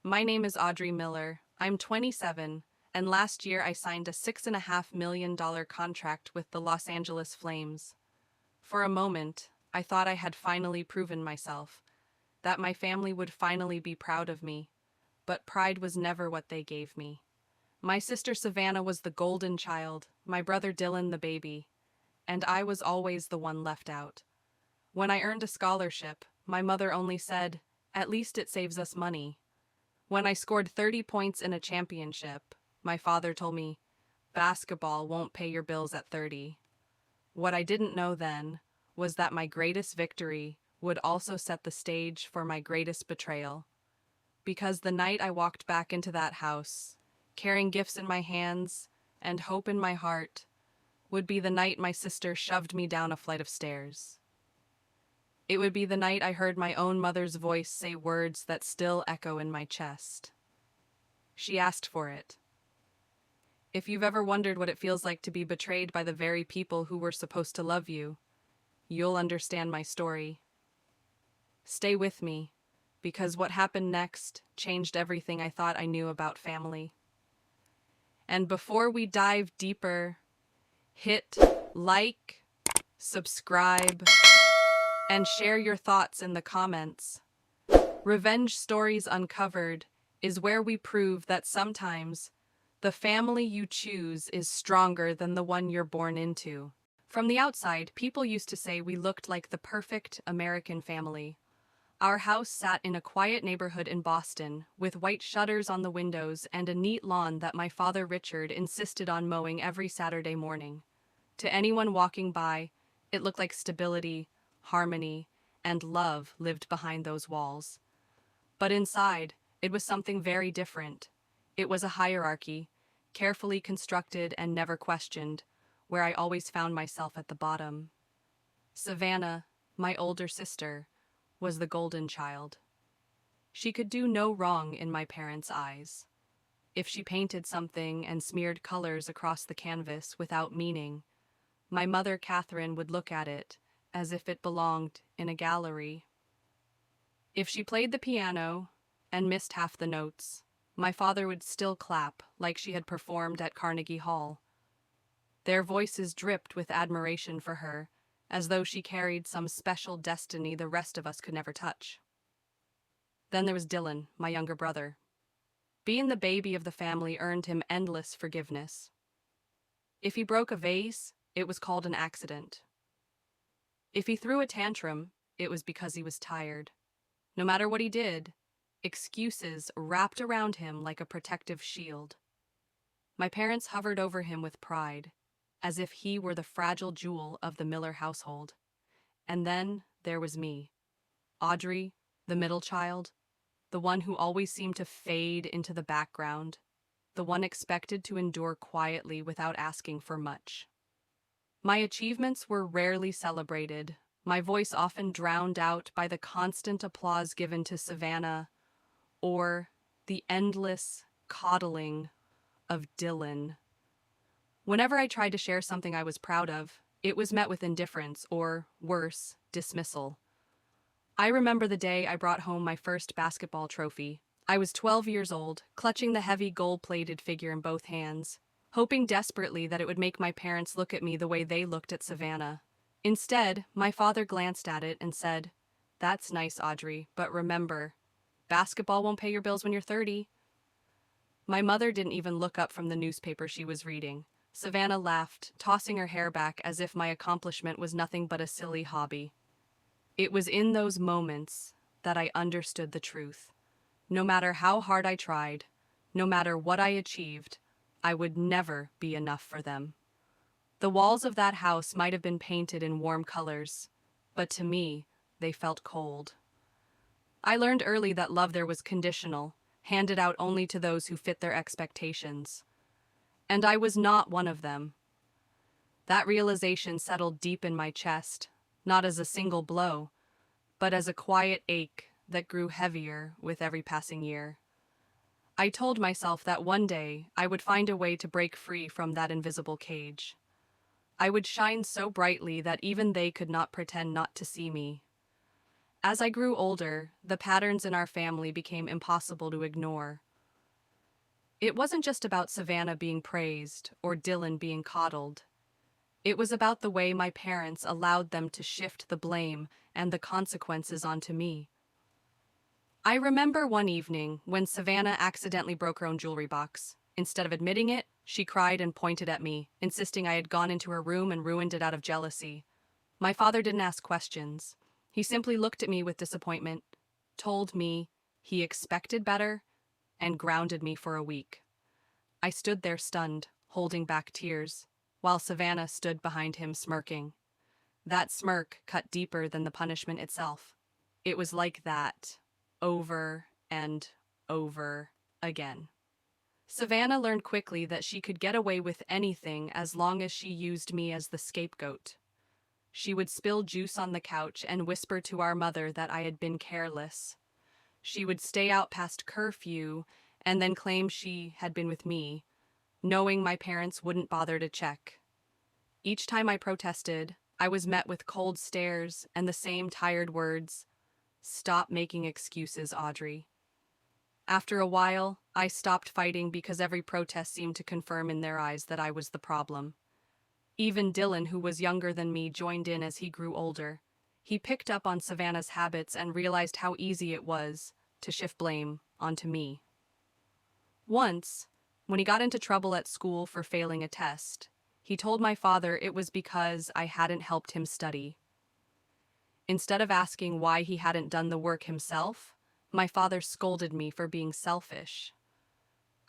My name is Audrey Miller. I'm 27, and last year I signed a $6.5 million contract with the Los Angeles Flames. For a moment, I thought I had finally proven myself, that my family would finally be proud of me, but pride was never what they gave me. My sister Savannah was the golden child, my brother Dylan the baby, and I was always the one left out. When I earned a scholarship, my mother only said, "At least it saves us money." When I scored 30 points in a championship, my father told me, "Basketball won't pay your bills at 30. What I didn't know then was that my greatest victory would also set the stage for my greatest betrayal. Because the night I walked back into that house, carrying gifts in my hands and hope in my heart, would be the night my sister shoved me down a flight of stairs. It would be the night I heard my own mother's voice say words that still echo in my chest. She asked for it. If you've ever wondered what it feels like to be betrayed by the very people who were supposed to love you, you'll understand my story. Stay with me, because what happened next changed everything I thought I knew about family. And before we dive deeper, hit like, subscribe, and share your thoughts in the comments. Revenge Stories Uncovered is where we prove that sometimes the family you choose is stronger than the one you're born into. From the outside, people used to say we looked like the perfect American family. Our house sat in a quiet neighborhood in Boston, with white shutters on the windows and a neat lawn that my father Richard insisted on mowing every Saturday morning. To anyone walking by, it looked like stability, harmony, and love lived behind those walls. But inside, it was something very different. It was a hierarchy, carefully constructed and never questioned, where I always found myself at the bottom. Savannah, my older sister, was the golden child. She could do no wrong in my parents' eyes. If she painted something and smeared colors across the canvas without meaning, my mother Catherine would look at it as if it belonged in a gallery. If she played the piano and missed half the notes, my father would still clap like she had performed at Carnegie Hall. Their voices dripped with admiration for her, as though she carried some special destiny the rest of us could never touch. Then there was Dylan, my younger brother. Being the baby of the family earned him endless forgiveness. If he broke a vase, it was called an accident. If he threw a tantrum, it was because he was tired. No matter what he did, excuses wrapped around him like a protective shield. My parents hovered over him with pride, as if he were the fragile jewel of the Miller household. And then there was me, Audrey, the middle child, the one who always seemed to fade into the background, the one expected to endure quietly without asking for much. My achievements were rarely celebrated, my voice often drowned out by the constant applause given to Savannah or the endless coddling of Dylan. Whenever I tried to share something I was proud of, it was met with indifference or, worse, dismissal. I remember the day I brought home my first basketball trophy. I was 12 years old, clutching the heavy gold-plated figure in both hands, hoping desperately that it would make my parents look at me the way they looked at Savannah. Instead, my father glanced at it and said, "That's nice, Audrey, but remember, basketball won't pay your bills when you're 30. My mother didn't even look up from the newspaper she was reading. Savannah laughed, tossing her hair back as if my accomplishment was nothing but a silly hobby. It was in those moments that I understood the truth. No matter how hard I tried, no matter what I achieved, I would never be enough for them. The walls of that house might have been painted in warm colors, but to me, they felt cold. I learned early that love there was conditional, handed out only to those who fit their expectations. And I was not one of them. That realization settled deep in my chest, not as a single blow, but as a quiet ache that grew heavier with every passing year. I told myself that one day I would find a way to break free from that invisible cage. I would shine so brightly that even they could not pretend not to see me. As I grew older, the patterns in our family became impossible to ignore. It wasn't just about Savannah being praised or Dylan being coddled. It was about the way my parents allowed them to shift the blame and the consequences onto me. I remember one evening when Savannah accidentally broke her own jewelry box. Instead of admitting it, she cried and pointed at me, insisting I had gone into her room and ruined it out of jealousy. My father didn't ask questions. He simply looked at me with disappointment, told me he expected better, and grounded me for a week. I stood there stunned, holding back tears, while Savannah stood behind him smirking. That smirk cut deeper than the punishment itself. It was like that, over and over again. Savannah learned quickly that she could get away with anything as long as she used me as the scapegoat. She would spill juice on the couch and whisper to our mother that I had been careless. She would stay out past curfew and then claim she had been with me, knowing my parents wouldn't bother to check. Each time I protested, I was met with cold stares and the same tired words, "Stop making excuses, Audrey." After a while, I stopped fighting because every protest seemed to confirm in their eyes that I was the problem. Even Dylan, who was younger than me, joined in as he grew older. He picked up on Savannah's habits and realized how easy it was to shift blame onto me. Once, when he got into trouble at school for failing a test, he told my father it was because I hadn't helped him study. Instead of asking why he hadn't done the work himself, my father scolded me for being selfish.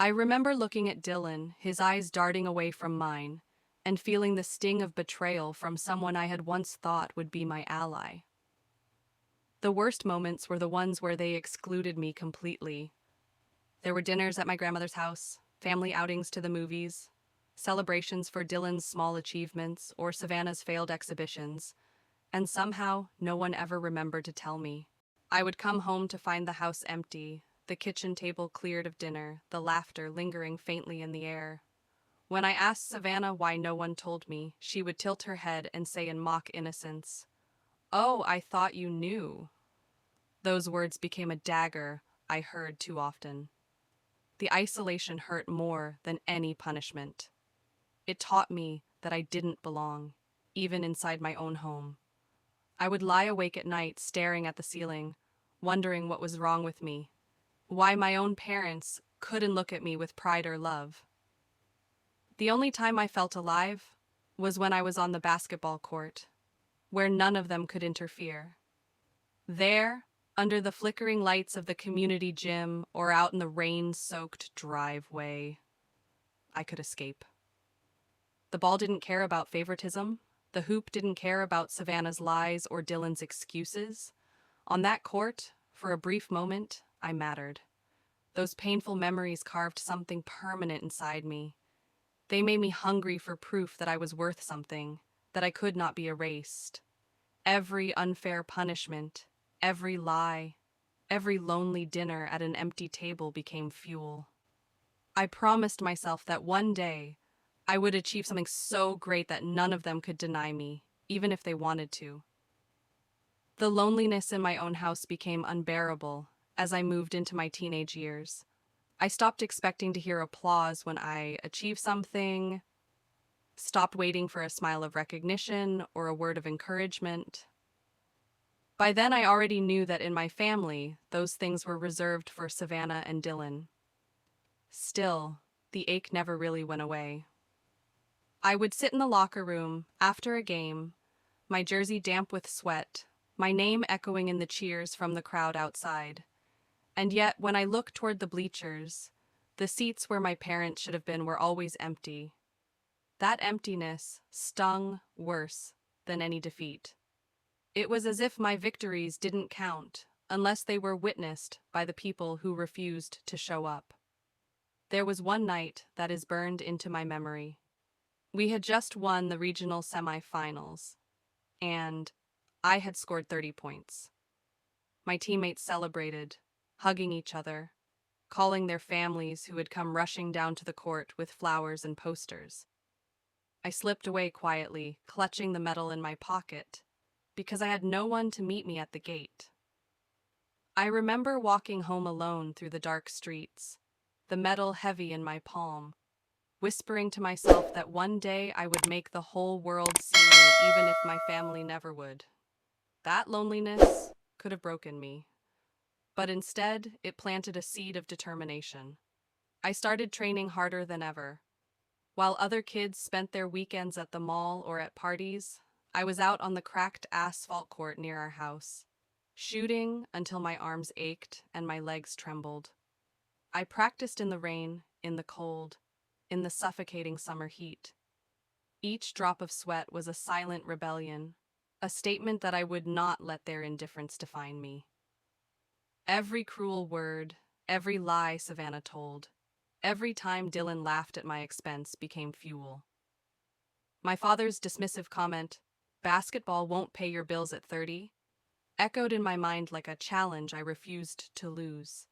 I remember looking at Dylan, his eyes darting away from mine, and feeling the sting of betrayal from someone I had once thought would be my ally. The worst moments were the ones where they excluded me completely. There were dinners at my grandmother's house, family outings to the movies, celebrations for Dylan's small achievements or Savannah's failed exhibitions, and somehow no one ever remembered to tell me. I would come home to find the house empty, the kitchen table cleared of dinner, the laughter lingering faintly in the air. When I asked Savannah why no one told me, she would tilt her head and say in mock innocence, "Oh, I thought you knew." Those words became a dagger I heard too often. The isolation hurt more than any punishment. It taught me that I didn't belong, even inside my own home. I would lie awake at night staring at the ceiling, wondering what was wrong with me, why my own parents couldn't look at me with pride or love. The only time I felt alive was when I was on the basketball court, where none of them could interfere. There, under the flickering lights of the community gym or out in the rain-soaked driveway, I could escape. The ball didn't care about favoritism. The hoop didn't care about Savannah's lies or Dylan's excuses. On that court, for a brief moment, I mattered. Those painful memories carved something permanent inside me. They made me hungry for proof that I was worth something, that I could not be erased. Every unfair punishment, every lie, every lonely dinner at an empty table became fuel. I promised myself that one day I would achieve something so great that none of them could deny me, even if they wanted to. The loneliness in my own house became unbearable as I moved into my teenage years. I stopped expecting to hear applause when I achieved something, stopped waiting for a smile of recognition or a word of encouragement. By then, I already knew that in my family, those things were reserved for Savannah and Dylan. Still, the ache never really went away. I would sit in the locker room after a game, my jersey damp with sweat, my name echoing in the cheers from the crowd outside. And yet, when I looked toward the bleachers, the seats where my parents should have been were always empty. That emptiness stung worse than any defeat. It was as if my victories didn't count unless they were witnessed by the people who refused to show up. There was one night that is burned into my memory. We had just won the regional semifinals, and I had scored 30 points. My teammates celebrated, hugging each other, calling their families who had come rushing down to the court with flowers and posters. I slipped away quietly, clutching the medal in my pocket, because I had no one to meet me at the gate. I remember walking home alone through the dark streets, the metal heavy in my palm, whispering to myself that one day I would make the whole world see me even if my family never would. That loneliness could have broken me, but instead it planted a seed of determination. I started training harder than ever. While other kids spent their weekends at the mall or at parties, I was out on the cracked asphalt court near our house, shooting until my arms ached and my legs trembled. I practiced in the rain, in the cold, in the suffocating summer heat. Each drop of sweat was a silent rebellion, a statement that I would not let their indifference define me. Every cruel word, every lie Savannah told, every time Dylan laughed at my expense became fuel. My father's dismissive comment, "Basketball won't pay your bills at 30, echoed in my mind like a challenge I refused to lose.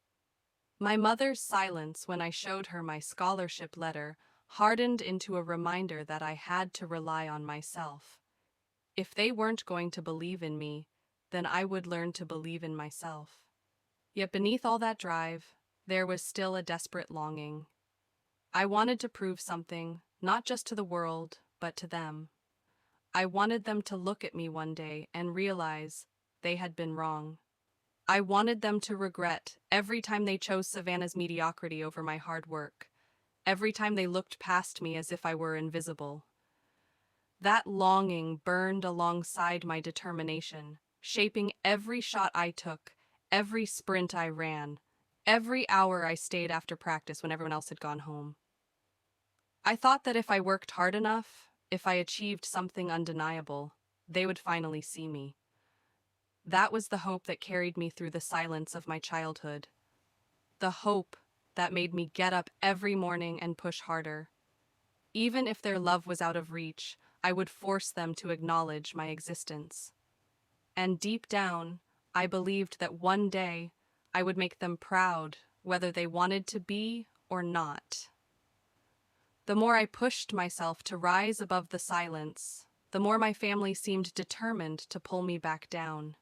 My mother's silence when I showed her my scholarship letter hardened into a reminder that I had to rely on myself. If they weren't going to believe in me, then I would learn to believe in myself. Yet beneath all that drive, there was still a desperate longing. I wanted to prove something, not just to the world, but to them. I wanted them to look at me one day and realize they had been wrong. I wanted them to regret every time they chose Savannah's mediocrity over my hard work, every time they looked past me as if I were invisible. That longing burned alongside my determination, shaping every shot I took, every sprint I ran, every hour I stayed after practice when everyone else had gone home. I thought that if I worked hard enough, if I achieved something undeniable, they would finally see me. That was the hope that carried me through the silence of my childhood. The hope that made me get up every morning and push harder. Even if their love was out of reach, I would force them to acknowledge my existence. And deep down, I believed that one day I would make them proud, whether they wanted to be or not. The more I pushed myself to rise above the silence, the more my family seemed determined to pull me back down.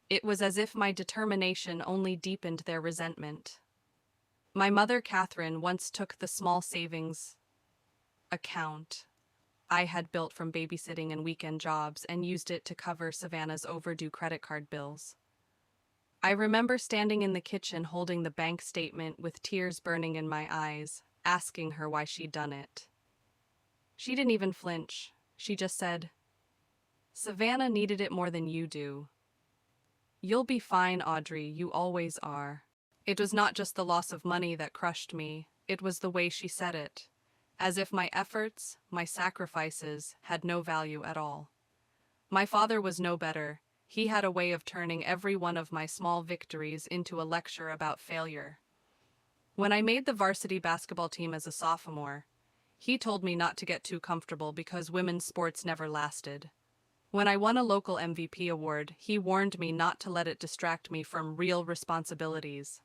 It was as if my determination only deepened their resentment. My mother, Catherine, once took the small savings account I had built from babysitting and weekend jobs and used it to cover Savannah's overdue credit card bills. I remember standing in the kitchen holding the bank statement with tears burning in my eyes, asking her why she'd done it. She didn't even flinch. She just said, "Savannah needed it more than you do. You'll be fine, Audrey, you always are." It was not just the loss of money that crushed me, it was the way she said it, as if my efforts, my sacrifices, had no value at all. My father was no better. He had a way of turning every one of my small victories into a lecture about failure. When I made the varsity basketball team as a sophomore, he told me not to get too comfortable because women's sports never lasted. When I won a local MVP award, he warned me not to let it distract me from real responsibilities.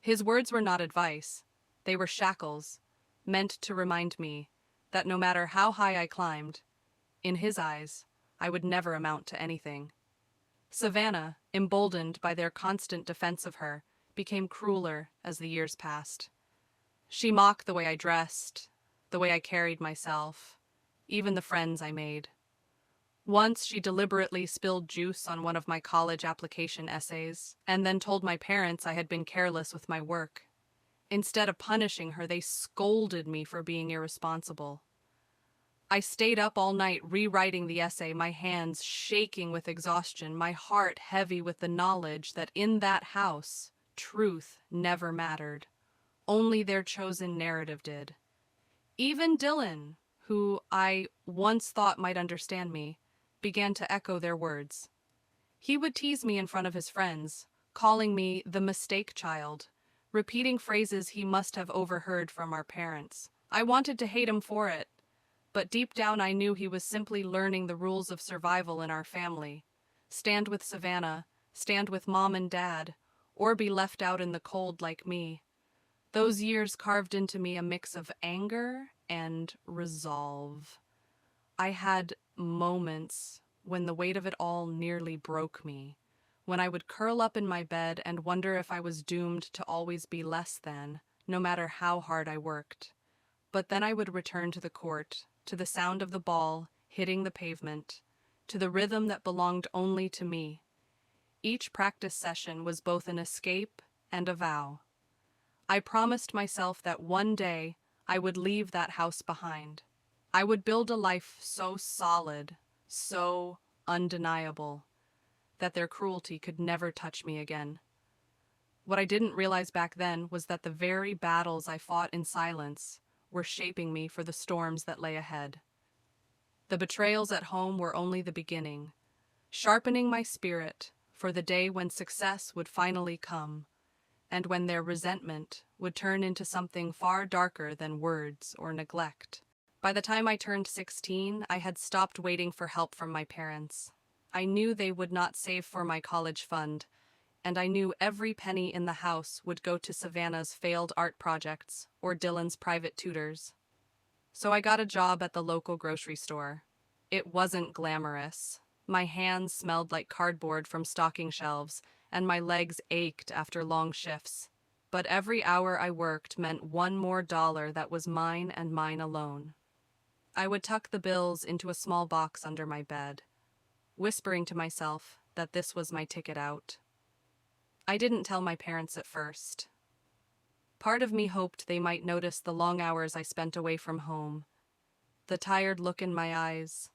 His words were not advice. They were shackles, meant to remind me that no matter how high I climbed, in his eyes, I would never amount to anything. Savannah, emboldened by their constant defense of her, became crueler as the years passed. She mocked the way I dressed, the way I carried myself, even the friends I made. Once she deliberately spilled juice on one of my college application essays, and then told my parents I had been careless with my work. Instead of punishing her, they scolded me for being irresponsible. I stayed up all night rewriting the essay, my hands shaking with exhaustion, my heart heavy with the knowledge that in that house, truth never mattered. Only their chosen narrative did. Even Dylan, who I once thought might understand me, began to echo their words. He would tease me in front of his friends, calling me the mistake child, repeating phrases he must have overheard from our parents. I wanted to hate him for it, but deep down I knew he was simply learning the rules of survival in our family. Stand with Savannah, stand with Mom and Dad, or be left out in the cold like me. Those years carved into me a mix of anger and resolve. I had moments when the weight of it all nearly broke me, when I would curl up in my bed and wonder if I was doomed to always be less than, no matter how hard I worked. But then I would return to the court, to the sound of the ball hitting the pavement, to the rhythm that belonged only to me. Each practice session was both an escape and a vow. I promised myself that one day I would leave that house behind. I would build a life so solid, so undeniable, that their cruelty could never touch me again. What I didn't realize back then was that the very battles I fought in silence were shaping me for the storms that lay ahead. The betrayals at home were only the beginning, sharpening my spirit for the day when success would finally come, and when their resentment would turn into something far darker than words or neglect. By the time I turned 16, I had stopped waiting for help from my parents. I knew they would not save for my college fund, and I knew every penny in the house would go to Savannah's failed art projects or Dylan's private tutors. So I got a job at the local grocery store. It wasn't glamorous. My hands smelled like cardboard from stocking shelves, and my legs ached after long shifts. But every hour I worked meant one more dollar that was mine and mine alone. I would tuck the bills into a small box under my bed, whispering to myself that this was my ticket out. I didn't tell my parents at first. Part of me hoped they might notice the long hours I spent away from home, the tired look in my eyes,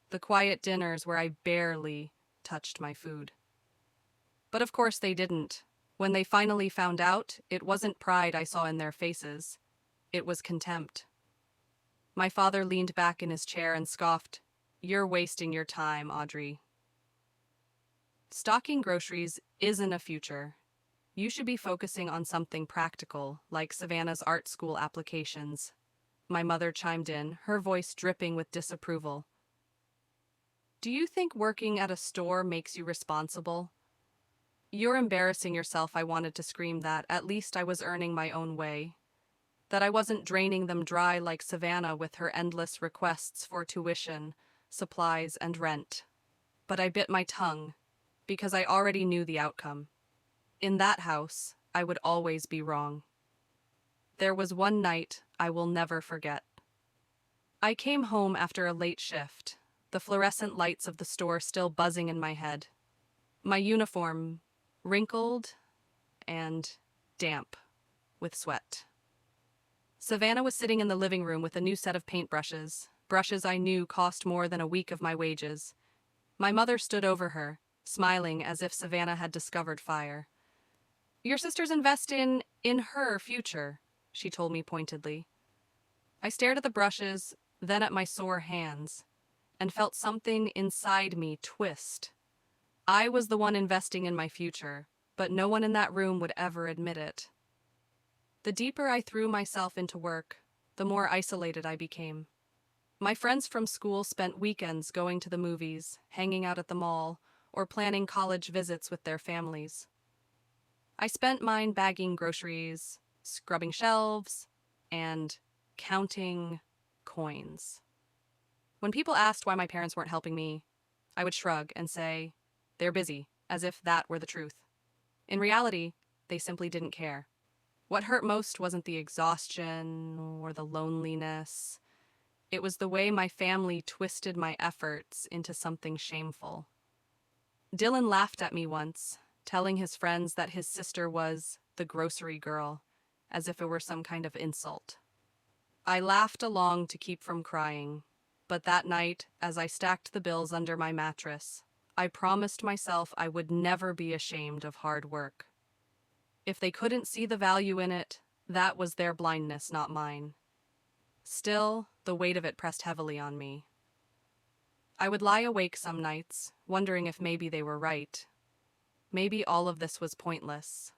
the quiet dinners where I barely touched my food. But of course they didn't. When they finally found out, it wasn't pride I saw in their faces. It was contempt. My father leaned back in his chair and scoffed, "You're wasting your time, Audrey. Stocking groceries isn't a future. You should be focusing on something practical, like Savannah's art school applications." My mother chimed in, her voice dripping with disapproval. "Do you think working at a store makes you responsible?" "You're embarrassing yourself," I wanted to scream that. At least I was earning my own way. That I wasn't draining them dry like Savannah with her endless requests for tuition, supplies, and rent. But I bit my tongue, because I already knew the outcome. In that house, I would always be wrong. There was one night I will never forget. I came home after a late shift, the fluorescent lights of the store still buzzing in my head. My uniform wrinkled and damp with sweat. Savannah was sitting in the living room with a new set of paintbrushes, brushes I knew cost more than a week of my wages. My mother stood over her, smiling as if Savannah had discovered fire. "Your sisters invest in her future," she told me pointedly. I stared at the brushes, then at my sore hands, and felt something inside me twist. I was the one investing in my future, but no one in that room would ever admit it. The deeper I threw myself into work, the more isolated I became. My friends from school spent weekends going to the movies, hanging out at the mall, or planning college visits with their families. I spent mine bagging groceries, scrubbing shelves, and counting coins. When people asked why my parents weren't helping me, I would shrug and say, "They're busy," as if that were the truth. In reality, they simply didn't care. What hurt most wasn't the exhaustion or the loneliness. It was the way my family twisted my efforts into something shameful. Dylan laughed at me once, telling his friends that his sister was the grocery girl, as if it were some kind of insult. I laughed along to keep from crying, but that night, as I stacked the bills under my mattress, I promised myself I would never be ashamed of hard work. If they couldn't see the value in it, that was their blindness, not mine. Still, the weight of it pressed heavily on me. I would lie awake some nights, wondering if maybe they were right. Maybe all of this was pointless.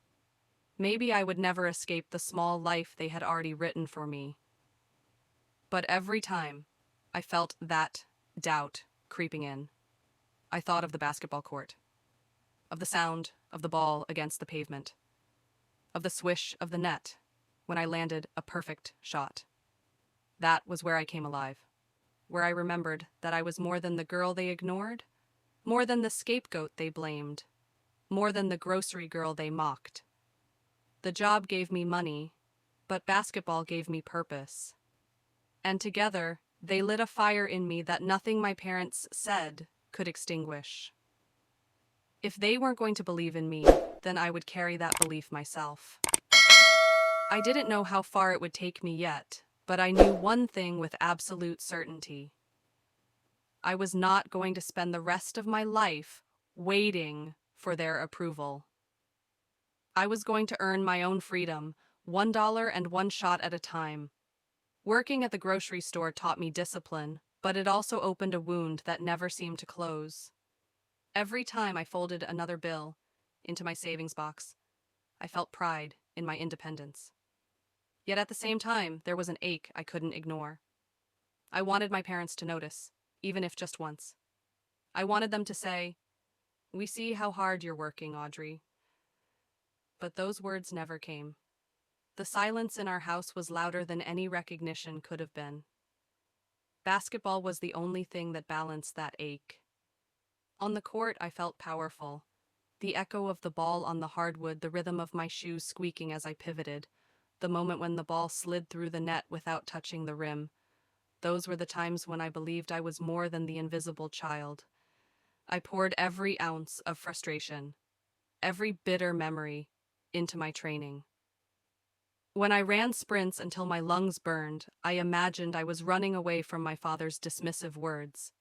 Maybe I would never escape the small life they had already written for me. But every time, I felt that doubt creeping in. I thought of the basketball court, of the sound of the ball against the pavement, of the swish of the net when I landed a perfect shot. That was where I came alive, where I remembered that I was more than the girl they ignored, more than the scapegoat they blamed. more than the grocery girl they mocked. The job gave me money, but basketball gave me purpose. And together, they lit a fire in me that nothing my parents said could extinguish. If they weren't going to believe in me, then I would carry that belief myself. I didn't know how far it would take me yet, but I knew one thing with absolute certainty. I was not going to spend the rest of my life waiting for their approval. I was going to earn my own freedom, $1 and one shot at a time. Working at the grocery store taught me discipline, but it also opened a wound that never seemed to close. Every time I folded another bill into my savings box, I felt pride in my independence. Yet at the same time, there was an ache I couldn't ignore. I wanted my parents to notice, even if just once. I wanted them to say, "We see how hard you're working, Audrey." But those words never came. The silence in our house was louder than any recognition could have been. Basketball was the only thing that balanced that ache. On the court, I felt powerful. The echo of the ball on the hardwood, the rhythm of my shoes squeaking as I pivoted, the moment when the ball slid through the net without touching the rim. Those were the times when I believed I was more than the invisible child. I poured every ounce of frustration, every bitter memory, into my training. When I ran sprints until my lungs burned, I imagined I was running away from my father's dismissive words.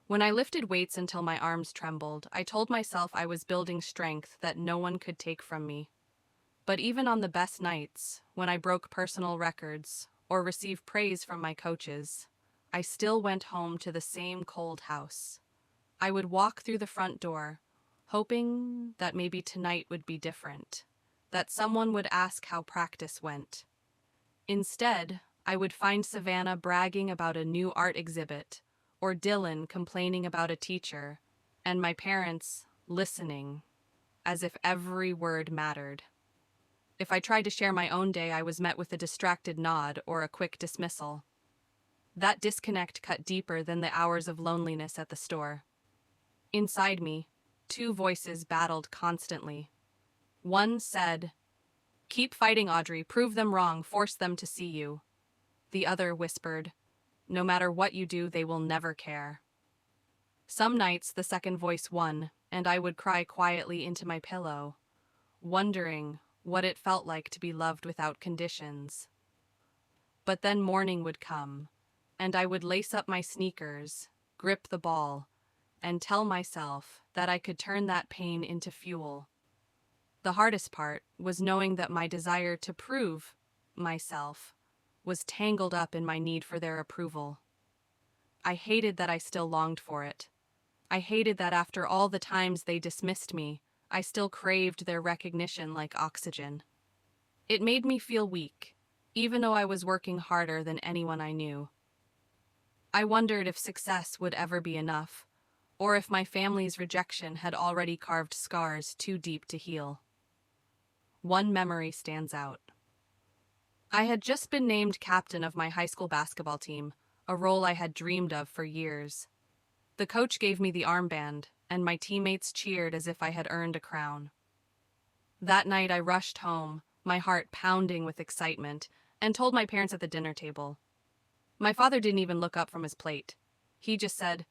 When I lifted weights until my arms trembled, I told myself I was building strength that no one could take from me. But even on the best nights, when I broke personal records or received praise from my coaches, I still went home to the same cold house. I would walk through the front door, hoping that maybe tonight would be different, that someone would ask how practice went. Instead, I would find Savannah bragging about a new art exhibit, or Dylan complaining about a teacher, and my parents listening, as if every word mattered. If I tried to share my own day, I was met with a distracted nod or a quick dismissal. That disconnect cut deeper than the hours of loneliness at the store. Inside me, two voices battled constantly. One said, "Keep fighting, Audrey, prove them wrong, force them to see you." The other whispered, "No matter what you do, they will never care." Some nights the second voice won, and I would cry quietly into my pillow, wondering what it felt like to be loved without conditions. But then morning would come, and I would lace up my sneakers, grip the ball, and tell myself that I could turn that pain into fuel. The hardest part was knowing that my desire to prove myself was tangled up in my need for their approval. I hated that I still longed for it. I hated that after all the times they dismissed me, I still craved their recognition like oxygen. It made me feel weak, even though I was working harder than anyone I knew. I wondered if success would ever be enough, or if my family's rejection had already carved scars too deep to heal. One memory stands out. I had just been named captain of my high school basketball team, a role I had dreamed of for years. The coach gave me the armband, and my teammates cheered as if I had earned a crown. That night I rushed home, my heart pounding with excitement, and told my parents at the dinner table. My father didn't even look up from his plate. He just said,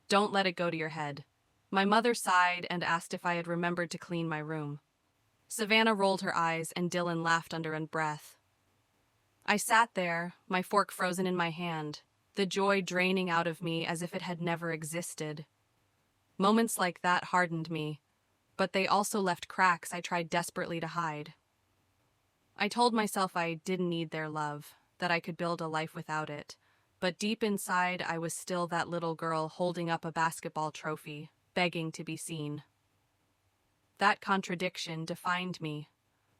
"Don't let it go to your head." My mother sighed and asked if I had remembered to clean my room. Savannah rolled her eyes and Dylan laughed under a breath. I sat there, my fork frozen in my hand, the joy draining out of me as if it had never existed. Moments like that hardened me, but they also left cracks I tried desperately to hide. I told myself I didn't need their love, that I could build a life without it, but deep inside I was still that little girl holding up a basketball trophy, begging to be seen. That contradiction defined me,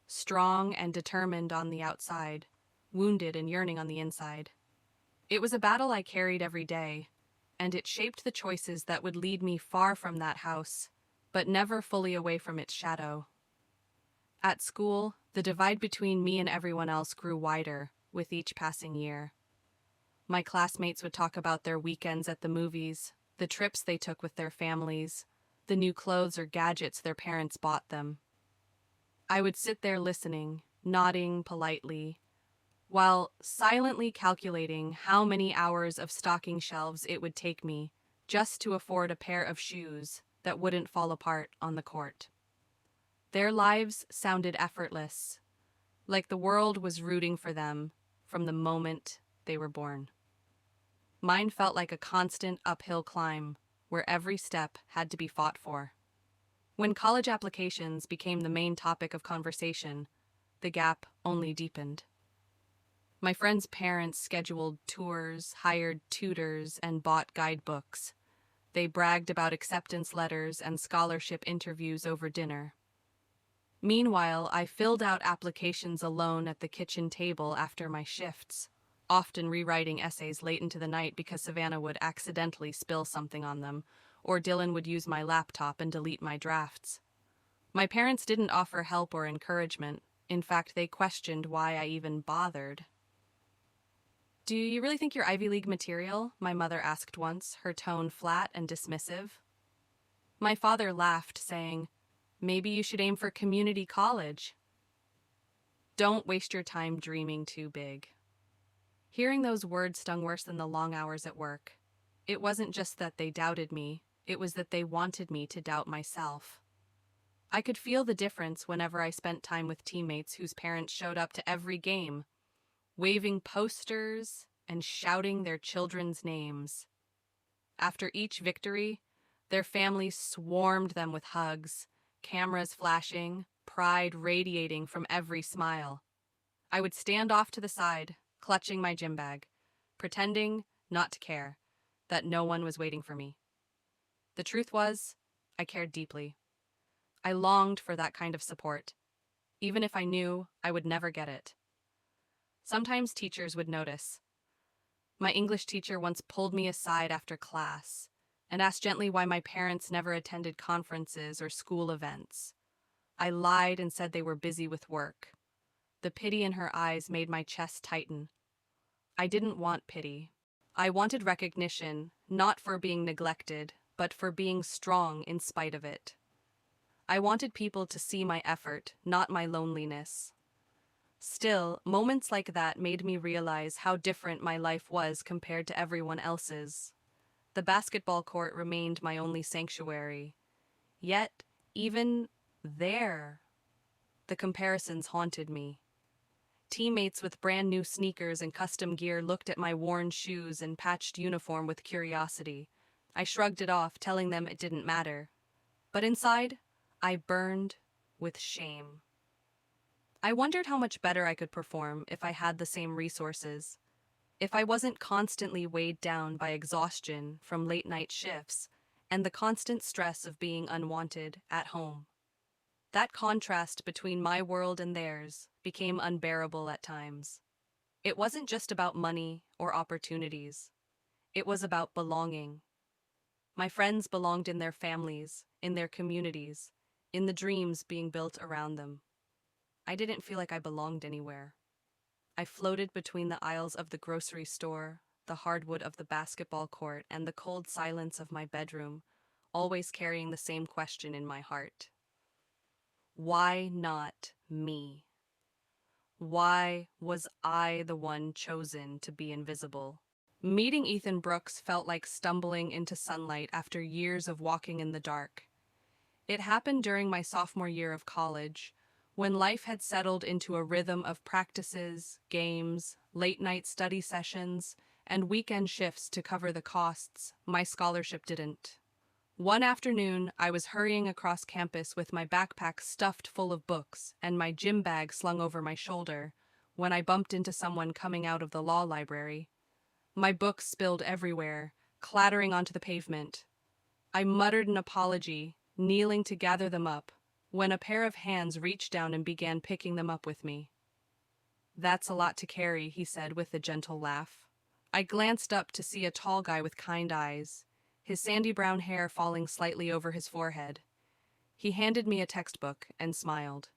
strong and determined on the outside, wounded and yearning on the inside. It was a battle I carried every day, and it shaped the choices that would lead me far from that house, but never fully away from its shadow. At school, the divide between me and everyone else grew wider with each passing year. My classmates would talk about their weekends at the movies, the trips they took with their families, the new clothes or gadgets their parents bought them. I would sit there listening, nodding politely, while silently calculating how many hours of stocking shelves it would take me just to afford a pair of shoes that wouldn't fall apart on the court. Their lives sounded effortless, like the world was rooting for them from the moment they were born. Mine felt like a constant uphill climb where every step had to be fought for. When college applications became the main topic of conversation, the gap only deepened. My friends' parents scheduled tours, hired tutors, and bought guidebooks. They bragged about acceptance letters and scholarship interviews over dinner. Meanwhile, I filled out applications alone at the kitchen table after my shifts, often rewriting essays late into the night because Savannah would accidentally spill something on them, or Dylan would use my laptop and delete my drafts. My parents didn't offer help or encouragement. In fact, they questioned why I even bothered. "Do you really think you're Ivy League material?" my mother asked once, her tone flat and dismissive. My father laughed, saying, "Maybe you should aim for community college." Don't waste your time dreaming too big. Hearing those words stung worse than the long hours at work. It wasn't just that they doubted me, it was that they wanted me to doubt myself. I could feel the difference whenever I spent time with teammates whose parents showed up to every game, waving posters and shouting their children's names. After each victory, their families swarmed them with hugs, cameras flashing, pride radiating from every smile. I would stand off to the side, clutching my gym bag, pretending not to care, that no one was waiting for me. The truth was, I cared deeply. I longed for that kind of support, even if I knew I would never get it. Sometimes teachers would notice. My English teacher once pulled me aside after class and asked gently why my parents never attended conferences or school events. I lied and said they were busy with work. The pity in her eyes made my chest tighten. I didn't want pity. I wanted recognition, not for being neglected, but for being strong in spite of it. I wanted people to see my effort, not my loneliness. Still, moments like that made me realize how different my life was compared to everyone else's. The basketball court remained my only sanctuary. Yet, even there, the comparisons haunted me. Teammates with brand new sneakers and custom gear looked at my worn shoes and patched uniform with curiosity. I shrugged it off, telling them it didn't matter. But inside, I burned with shame. I wondered how much better I could perform if I had the same resources. If I wasn't constantly weighed down by exhaustion from late-night shifts and the constant stress of being unwanted at home. That contrast between my world and theirs became unbearable at times. It wasn't just about money or opportunities. It was about belonging. My friends belonged in their families, in their communities, in the dreams being built around them. I didn't feel like I belonged anywhere. I floated between the aisles of the grocery store, the hardwood of the basketball court, and the cold silence of my bedroom, always carrying the same question in my heart. Why not me? Why was I the one chosen to be invisible? Meeting Ethan Brooks felt like stumbling into sunlight after years of walking in the dark. It happened during my sophomore year of college, when life had settled into a rhythm of practices, games, late-night study sessions, and weekend shifts to cover the costs my scholarship didn't. One afternoon, I was hurrying across campus with my backpack stuffed full of books and my gym bag slung over my shoulder when I bumped into someone coming out of the law library. My books spilled everywhere, clattering onto the pavement. I muttered an apology, kneeling to gather them up, when a pair of hands reached down and began picking them up with me. "That's a lot to carry," he said with a gentle laugh. I glanced up to see a tall guy with kind eyes, his sandy brown hair falling slightly over his forehead. He handed me a textbook and smiled.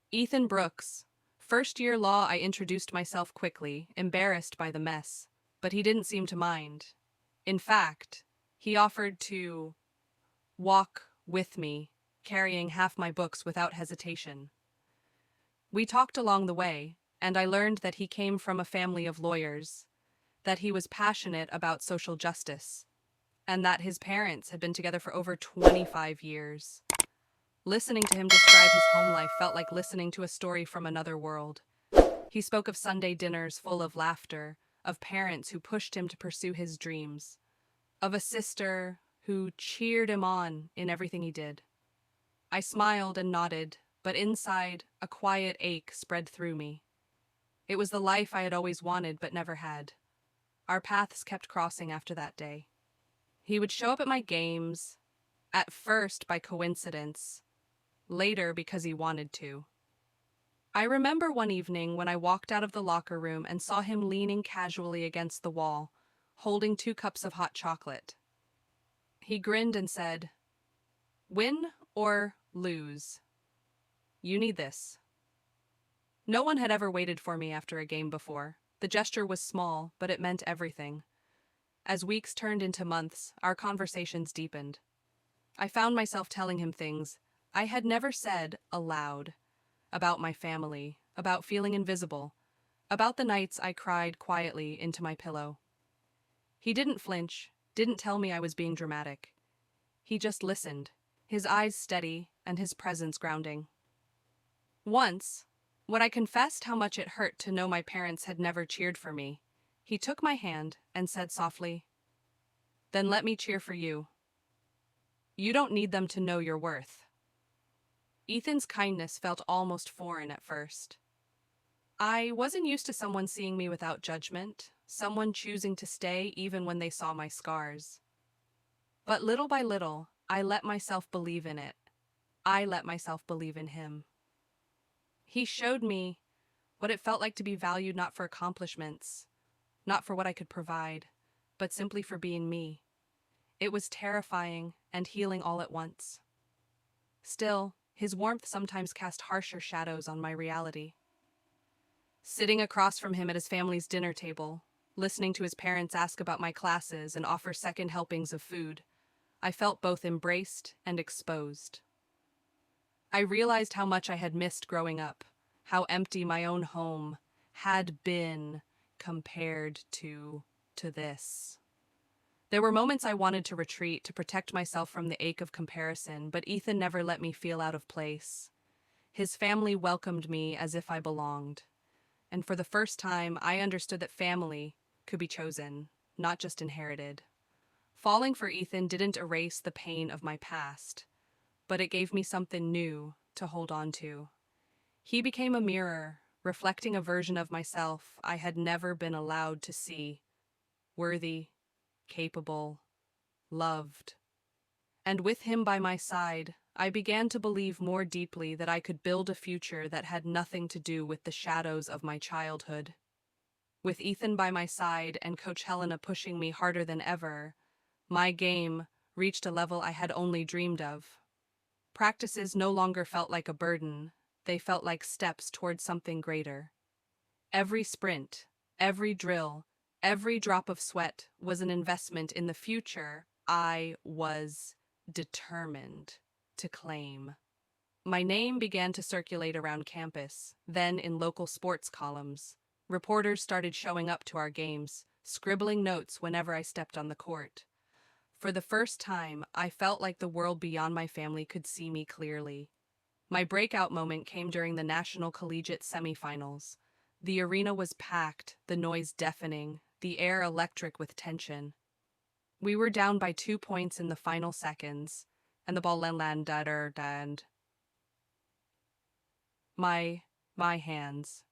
"Ethan Brooks. First-year law." I introduced myself quickly, embarrassed by the mess, but he didn't seem to mind. In fact, he offered to walk with me, carrying half my books without hesitation. We talked along the way, and I learned that he came from a family of lawyers, that he was passionate about social justice, and that his parents had been together for over 25 years. Listening to him describe his home life felt like listening to a story from another world. He spoke of Sunday dinners full of laughter, of parents who pushed him to pursue his dreams, of a sister who cheered him on in everything he did. I smiled and nodded, but inside, a quiet ache spread through me. It was the life I had always wanted but never had. Our paths kept crossing after that day. He would show up at my games, at first by coincidence, later because he wanted to. I remember one evening when I walked out of the locker room and saw him leaning casually against the wall, holding 2 cups of hot chocolate. He grinned and said, "Win or lose. You need this." No one had ever waited for me after a game before. The gesture was small, but it meant everything. As weeks turned into months, our conversations deepened. I found myself telling him things I had never said aloud, about my family, about feeling invisible, about the nights I cried quietly into my pillow. He didn't flinch, didn't tell me I was being dramatic. He just listened, his eyes steady and his presence grounding. Once, when I confessed how much it hurt to know my parents had never cheered for me, he took my hand and said softly, "Then let me cheer for you. You don't need them to know your worth." Ethan's kindness felt almost foreign at first. I wasn't used to someone seeing me without judgment, someone choosing to stay even when they saw my scars. But little by little, I let myself believe in it. I let myself believe in him. He showed me what it felt like to be valued not for accomplishments, not for what I could provide, but simply for being me. It was terrifying and healing all at once. Still, his warmth sometimes cast harsher shadows on my reality. Sitting across from him at his family's dinner table, listening to his parents ask about my classes and offer second helpings of food, I felt both embraced and exposed. I realized how much I had missed growing up, how empty my own home had been compared to this. There were moments I wanted to retreat to protect myself from the ache of comparison, but Ethan never let me feel out of place. His family welcomed me as if I belonged. And for the first time, I understood that family could be chosen, not just inherited. Falling for Ethan didn't erase the pain of my past, but it gave me something new to hold on to. He became a mirror, reflecting a version of myself I had never been allowed to see. Worthy, capable, loved. And with him by my side, I began to believe more deeply that I could build a future that had nothing to do with the shadows of my childhood. With Ethan by my side and Coach Helena pushing me harder than ever, my game reached a level I had only dreamed of. Practices no longer felt like a burden, they felt like steps towards something greater. Every sprint, every drill, every drop of sweat was an investment in the future I was determined to claim. My name began to circulate around campus, then in local sports columns. Reporters started showing up to our games, scribbling notes whenever I stepped on the court. For the first time, I felt like the world beyond my family could see me clearly. My breakout moment came during the National Collegiate semifinals. The arena was packed, the noise deafening, the air electric with tension. We were down by 2 points in the final seconds, and the ball landed and my hands.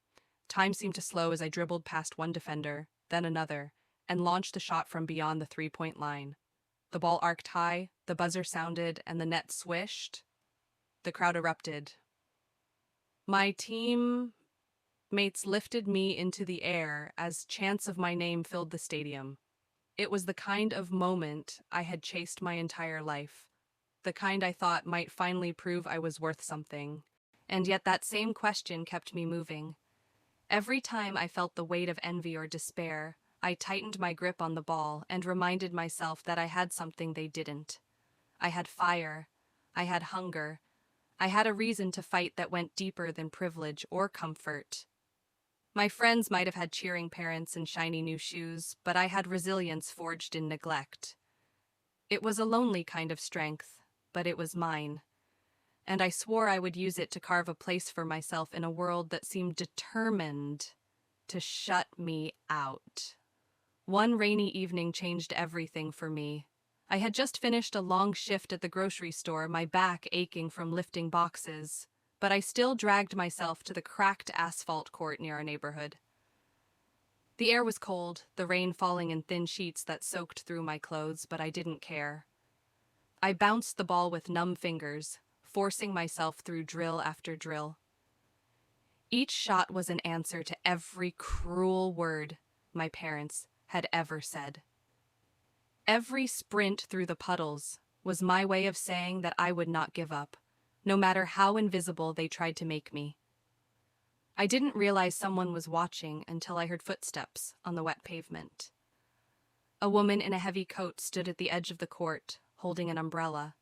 Time seemed to slow as I dribbled past one defender, then another, and launched the shot from beyond the 3-point line. The ball arced high, the buzzer sounded, and the net swished. The crowd erupted. My teammates lifted me into the air as chants of my name filled the stadium. It was the kind of moment I had chased my entire life, the kind I thought might finally prove I was worth something. And yet that same question kept me moving. Every time I felt the weight of envy or despair, I tightened my grip on the ball and reminded myself that I had something they didn't. I had fire, I had hunger. I had a reason to fight that went deeper than privilege or comfort. My friends might have had cheering parents and shiny new shoes, but I had resilience forged in neglect. It was a lonely kind of strength, but it was mine, and I swore I would use it to carve a place for myself in a world that seemed determined to shut me out. One rainy evening changed everything for me. I had just finished a long shift at the grocery store, my back aching from lifting boxes, but I still dragged myself to the cracked asphalt court near our neighborhood. The air was cold, the rain falling in thin sheets that soaked through my clothes, but I didn't care. I bounced the ball with numb fingers, forcing myself through drill after drill. Each shot was an answer to every cruel word my parents had ever said. Every sprint through the puddles was my way of saying that I would not give up, no matter how invisible they tried to make me. I didn't realize someone was watching until I heard footsteps on the wet pavement. A woman in a heavy coat stood at the edge of the court, holding an umbrella.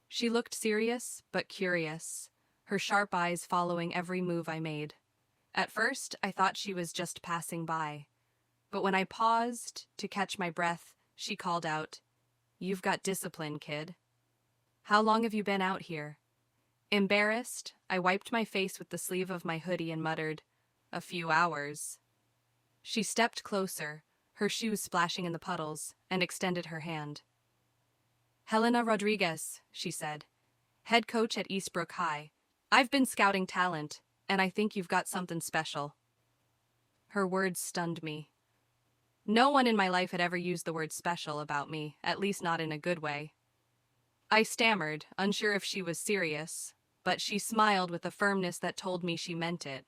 She looked serious but curious, her sharp eyes following every move I made. At first, I thought she was just passing by, but when I paused to catch my breath, she called out, "You've got discipline, kid. How long have you been out here?" Embarrassed, I wiped my face with the sleeve of my hoodie and muttered, "A few hours." She stepped closer, her shoes splashing in the puddles, and extended her hand. "Helena Rodriguez," she said, "head coach at Eastbrook High. I've been scouting talent, and I think you've got something special." Her words stunned me. No one in my life had ever used the word special about me, at least not in a good way. I stammered, unsure if she was serious, but she smiled with a firmness that told me she meant it.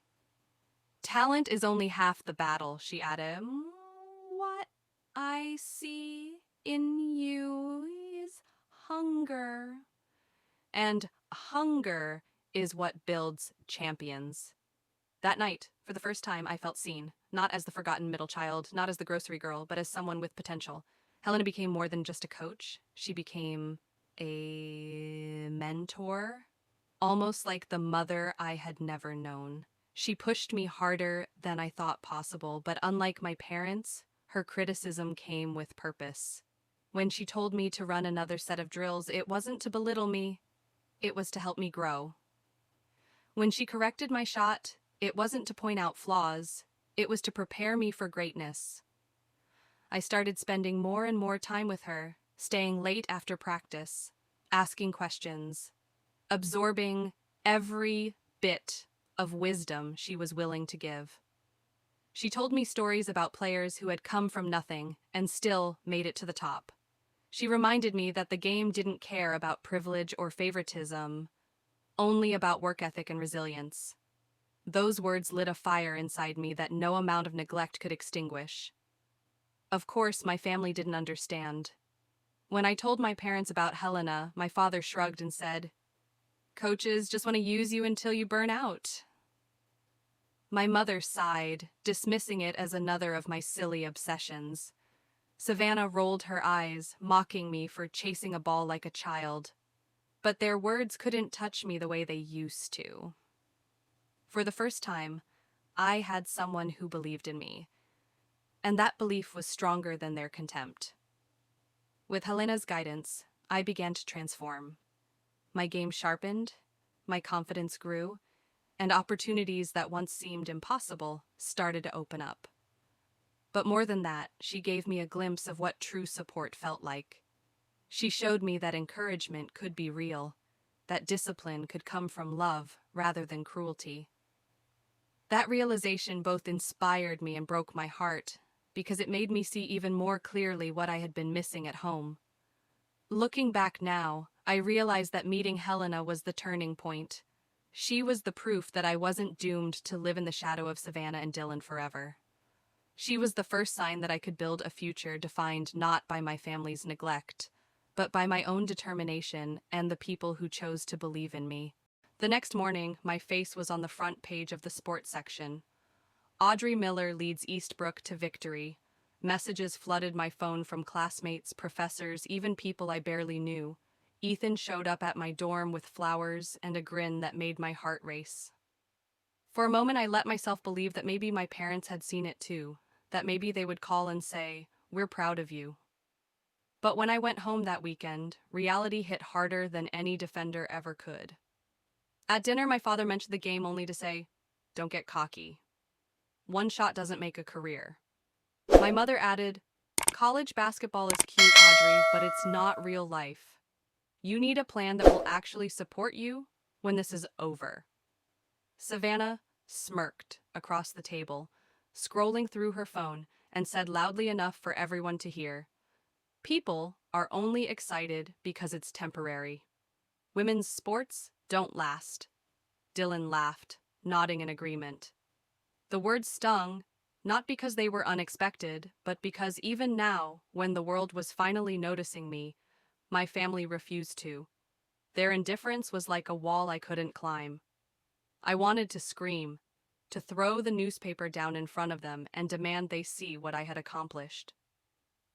"Talent is only half the battle," she added. "What I see in you is hunger. And hunger is what builds champions." That night, for the first time, I felt seen, not as the forgotten middle child, not as the grocery girl, but as someone with potential. Helena became more than just a coach. She became a mentor, almost like the mother I had never known. She pushed me harder than I thought possible, but unlike my parents, her criticism came with purpose. When she told me to run another set of drills, it wasn't to belittle me, it was to help me grow. When she corrected my shot, it wasn't to point out flaws, it was to prepare me for greatness. I started spending more and more time with her, staying late after practice, asking questions, absorbing every bit of wisdom she was willing to give. She told me stories about players who had come from nothing and still made it to the top. She reminded me that the game didn't care about privilege or favoritism, only about work ethic and resilience. Those words lit a fire inside me that no amount of neglect could extinguish. Of course, my family didn't understand. When I told my parents about Helena, my father shrugged and said, "Coaches just want to use you until you burn out." My mother sighed, dismissing it as another of my silly obsessions. Savannah rolled her eyes, mocking me for chasing a ball like a child. But their words couldn't touch me the way they used to. For the first time, I had someone who believed in me, and that belief was stronger than their contempt. With Helena's guidance, I began to transform. My game sharpened, my confidence grew, and opportunities that once seemed impossible started to open up. But more than that, she gave me a glimpse of what true support felt like. She showed me that encouragement could be real, that discipline could come from love rather than cruelty. That realization both inspired me and broke my heart, because it made me see even more clearly what I had been missing at home. Looking back now, I realized that meeting Helena was the turning point. She was the proof that I wasn't doomed to live in the shadow of Savannah and Dylan forever. She was the first sign that I could build a future defined not by my family's neglect, but by my own determination and the people who chose to believe in me. The next morning, my face was on the front page of the sports section. Audrey Miller leads Eastbrook to victory. Messages flooded my phone from classmates, professors, even people I barely knew. Ethan showed up at my dorm with flowers and a grin that made my heart race. For a moment, I let myself believe that maybe my parents had seen it too, that maybe they would call and say, "We're proud of you." But when I went home that weekend, reality hit harder than any defender ever could. At dinner, my father mentioned the game only to say, "Don't get cocky. One shot doesn't make a career." My mother added, "College basketball is cute, Audrey, but it's not real life. You need a plan that will actually support you when this is over." Savannah smirked across the table, scrolling through her phone, and said loudly enough for everyone to hear, "People are only excited because it's temporary. Women's sports don't last." Dylan laughed, nodding in agreement. The words stung, not because they were unexpected, but because even now, when the world was finally noticing me, my family refused to. Their indifference was like a wall I couldn't climb. I wanted to scream, to throw the newspaper down in front of them and demand they see what I had accomplished.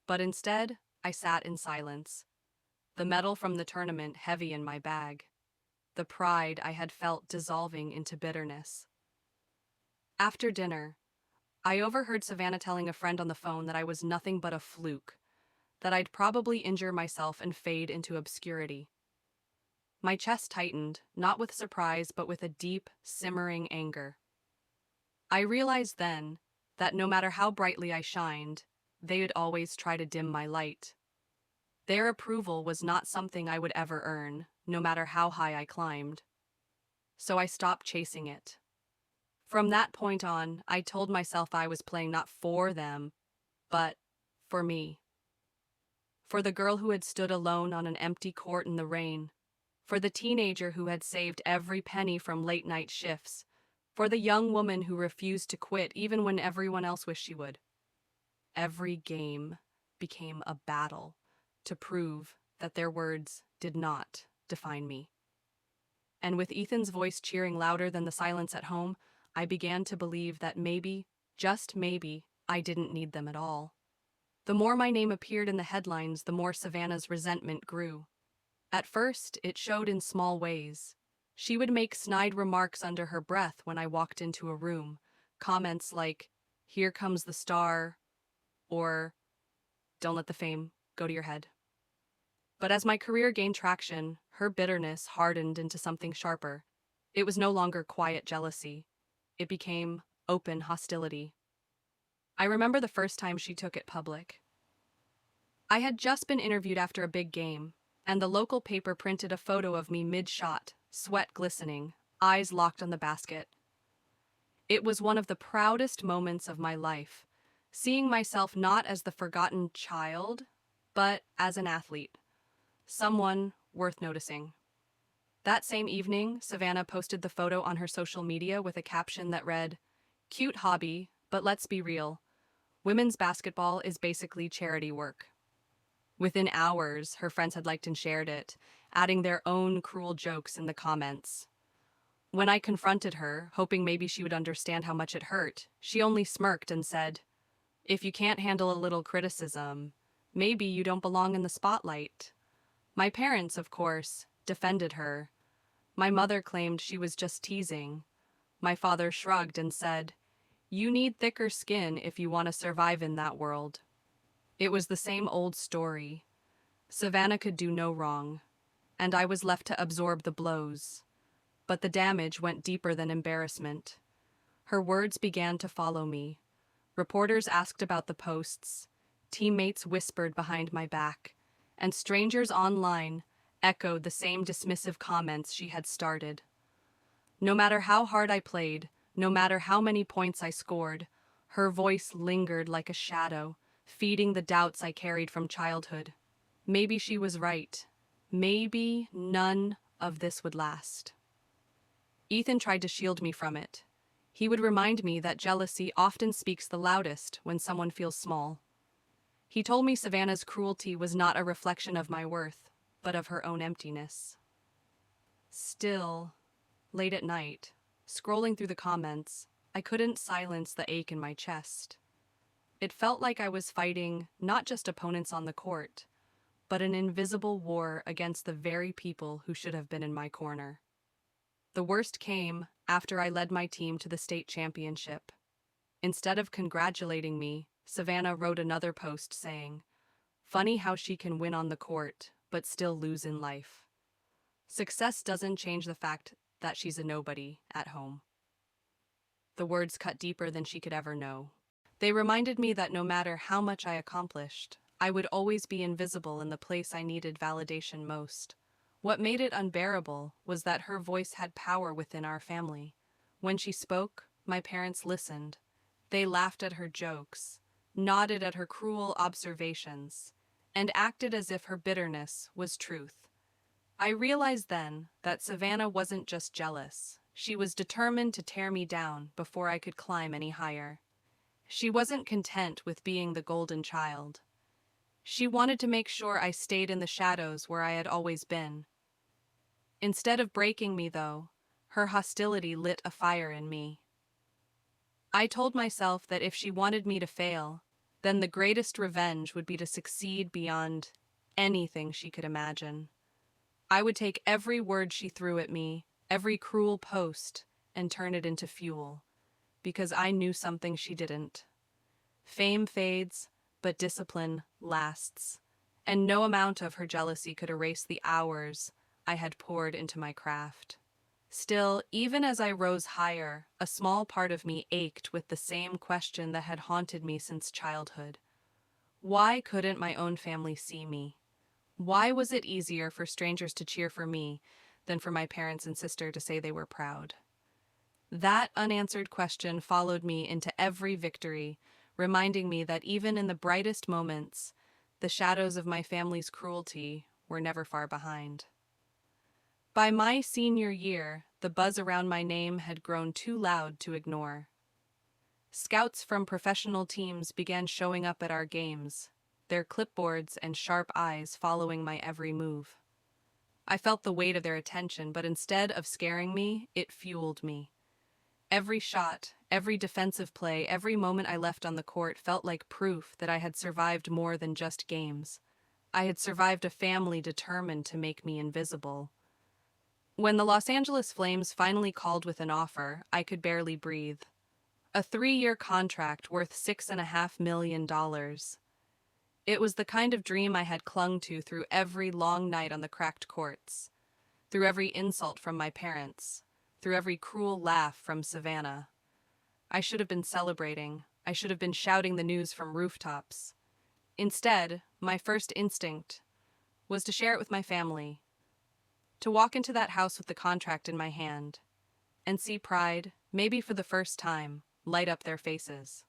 But instead, I sat in silence, the medal from the tournament heavy in my bag, the pride I had felt dissolving into bitterness. After dinner, I overheard Savannah telling a friend on the phone that I was nothing but a fluke, that I'd probably injure myself and fade into obscurity. My chest tightened, not with surprise, but with a deep, simmering anger. I realized then that no matter how brightly I shined, they would always try to dim my light. Their approval was not something I would ever earn, no matter how high I climbed. So I stopped chasing it. From that point on, I told myself I was playing not for them, but for me. For the girl who had stood alone on an empty court in the rain. For the teenager who had saved every penny from late-night shifts. For the young woman who refused to quit even when everyone else wished she would. Every game became a battle to prove that their words did not define me. And with Ethan's voice cheering louder than the silence at home, I began to believe that maybe, just maybe, I didn't need them at all. The more my name appeared in the headlines, the more Savannah's resentment grew. At first, it showed in small ways. She would make snide remarks under her breath when I walked into a room, comments like, "Here comes the star," or "Don't let the fame go to your head." But as my career gained traction, her bitterness hardened into something sharper. It was no longer quiet jealousy. It became open hostility. I remember the first time she took it public. I had just been interviewed after a big game, and the local paper printed a photo of me mid-shot, sweat glistening, eyes locked on the basket. It was one of the proudest moments of my life, seeing myself not as the forgotten child, but as an athlete, someone worth noticing. That same evening, Savannah posted the photo on her social media with a caption that read, "Cute hobby, but let's be real. Women's basketball is basically charity work." Within hours, her friends had liked and shared it, adding their own cruel jokes in the comments. When I confronted her, hoping maybe she would understand how much it hurt, she only smirked and said, "If you can't handle a little criticism, maybe you don't belong in the spotlight." My parents, of course, defended her. My mother claimed she was just teasing. My father shrugged and said, "You need thicker skin if you want to survive in that world." It was the same old story. Savannah could do no wrong, and I was left to absorb the blows. But the damage went deeper than embarrassment. Her words began to follow me. Reporters asked about the posts, teammates whispered behind my back, and strangers online echoed the same dismissive comments she had started. No matter how hard I played, no matter how many points I scored, her voice lingered like a shadow, feeding the doubts I carried from childhood. Maybe she was right. Maybe none of this would last. Ethan tried to shield me from it. He would remind me that jealousy often speaks the loudest when someone feels small. He told me Savannah's cruelty was not a reflection of my worth, but of her own emptiness. Still, late at night, scrolling through the comments, I couldn't silence the ache in my chest. It felt like I was fighting not just opponents on the court, but an invisible war against the very people who should have been in my corner. The worst came after I led my team to the state championship. Instead of congratulating me, Savannah wrote another post saying, "Funny how she can win on the court, but still lose in life. Success doesn't change the fact that she's a nobody at home." The words cut deeper than she could ever know. They reminded me that no matter how much I accomplished, I would always be invisible in the place I needed validation most. What made it unbearable was that her voice had power within our family. When she spoke, my parents listened. They laughed at her jokes, nodded at her cruel observations, and acted as if her bitterness was truth. I realized then that Savannah wasn't just jealous. She was determined to tear me down before I could climb any higher. She wasn't content with being the golden child. She wanted to make sure I stayed in the shadows where I had always been. Instead of breaking me, though, her hostility lit a fire in me. I told myself that if she wanted me to fail, then the greatest revenge would be to succeed beyond anything she could imagine. I would take every word she threw at me, every cruel post, and turn it into fuel, because I knew something she didn't. Fame fades, but discipline lasts, and no amount of her jealousy could erase the hours I had poured into my craft. Still, even as I rose higher, a small part of me ached with the same question that had haunted me since childhood. Why couldn't my own family see me? Why was it easier for strangers to cheer for me than for my parents and sister to say they were proud? That unanswered question followed me into every victory, reminding me that even in the brightest moments, the shadows of my family's cruelty were never far behind. By my senior year, the buzz around my name had grown too loud to ignore. Scouts from professional teams began showing up at our games, their clipboards and sharp eyes following my every move. I felt the weight of their attention, but instead of scaring me, it fueled me. Every shot, every defensive play, every moment I left on the court felt like proof that I had survived more than just games. I had survived a family determined to make me invisible. When the Los Angeles Flames finally called with an offer, I could barely breathe. A 3-year contract worth $6.5 million. It was the kind of dream I had clung to through every long night on the cracked courts, through every insult from my parents, through every cruel laugh from Savannah. I should have been celebrating. I should have been shouting the news from rooftops. Instead, my first instinct was to share it with my family, to walk into that house with the contract in my hand, and see pride, maybe for the first time, light up their faces.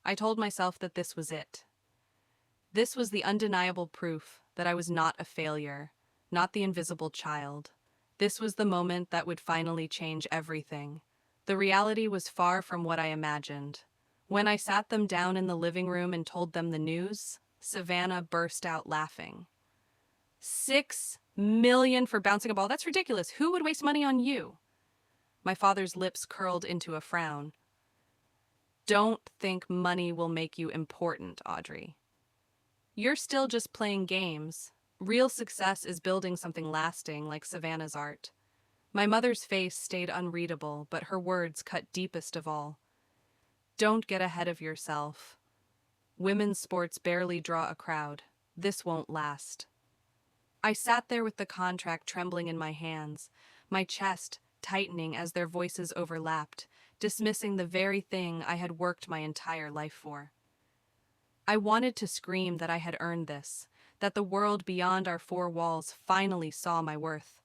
I told myself that this was it. This was the undeniable proof that I was not a failure, not the invisible child. This was the moment that would finally change everything. The reality was far from what I imagined. When I sat them down in the living room and told them the news, Savannah burst out laughing. $6 million for bouncing a ball? That's ridiculous. Who would waste money on you? My father's lips curled into a frown. Don't think money will make you important, Audrey. You're still just playing games. Real success is building something lasting like Savannah's art. My mother's face stayed unreadable, but her words cut deepest of all. Don't get ahead of yourself. Women's sports barely draw a crowd. This won't last. I sat there with the contract trembling in my hands, my chest tightening as their voices overlapped, dismissing the very thing I had worked my entire life for. I wanted to scream that I had earned this, that the world beyond our four walls finally saw my worth.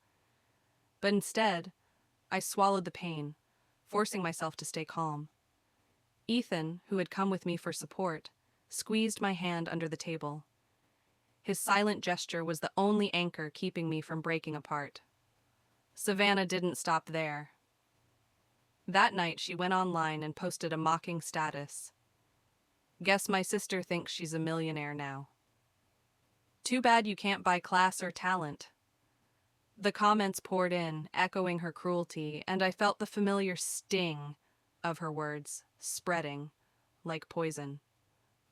But instead, I swallowed the pain, forcing myself to stay calm. Ethan, who had come with me for support, squeezed my hand under the table. His silent gesture was the only anchor keeping me from breaking apart. Savannah didn't stop there. That night, she went online and posted a mocking status. Guess my sister thinks she's a millionaire now. Too bad you can't buy class or talent. The comments poured in, echoing her cruelty, and I felt the familiar sting of her words, spreading like poison.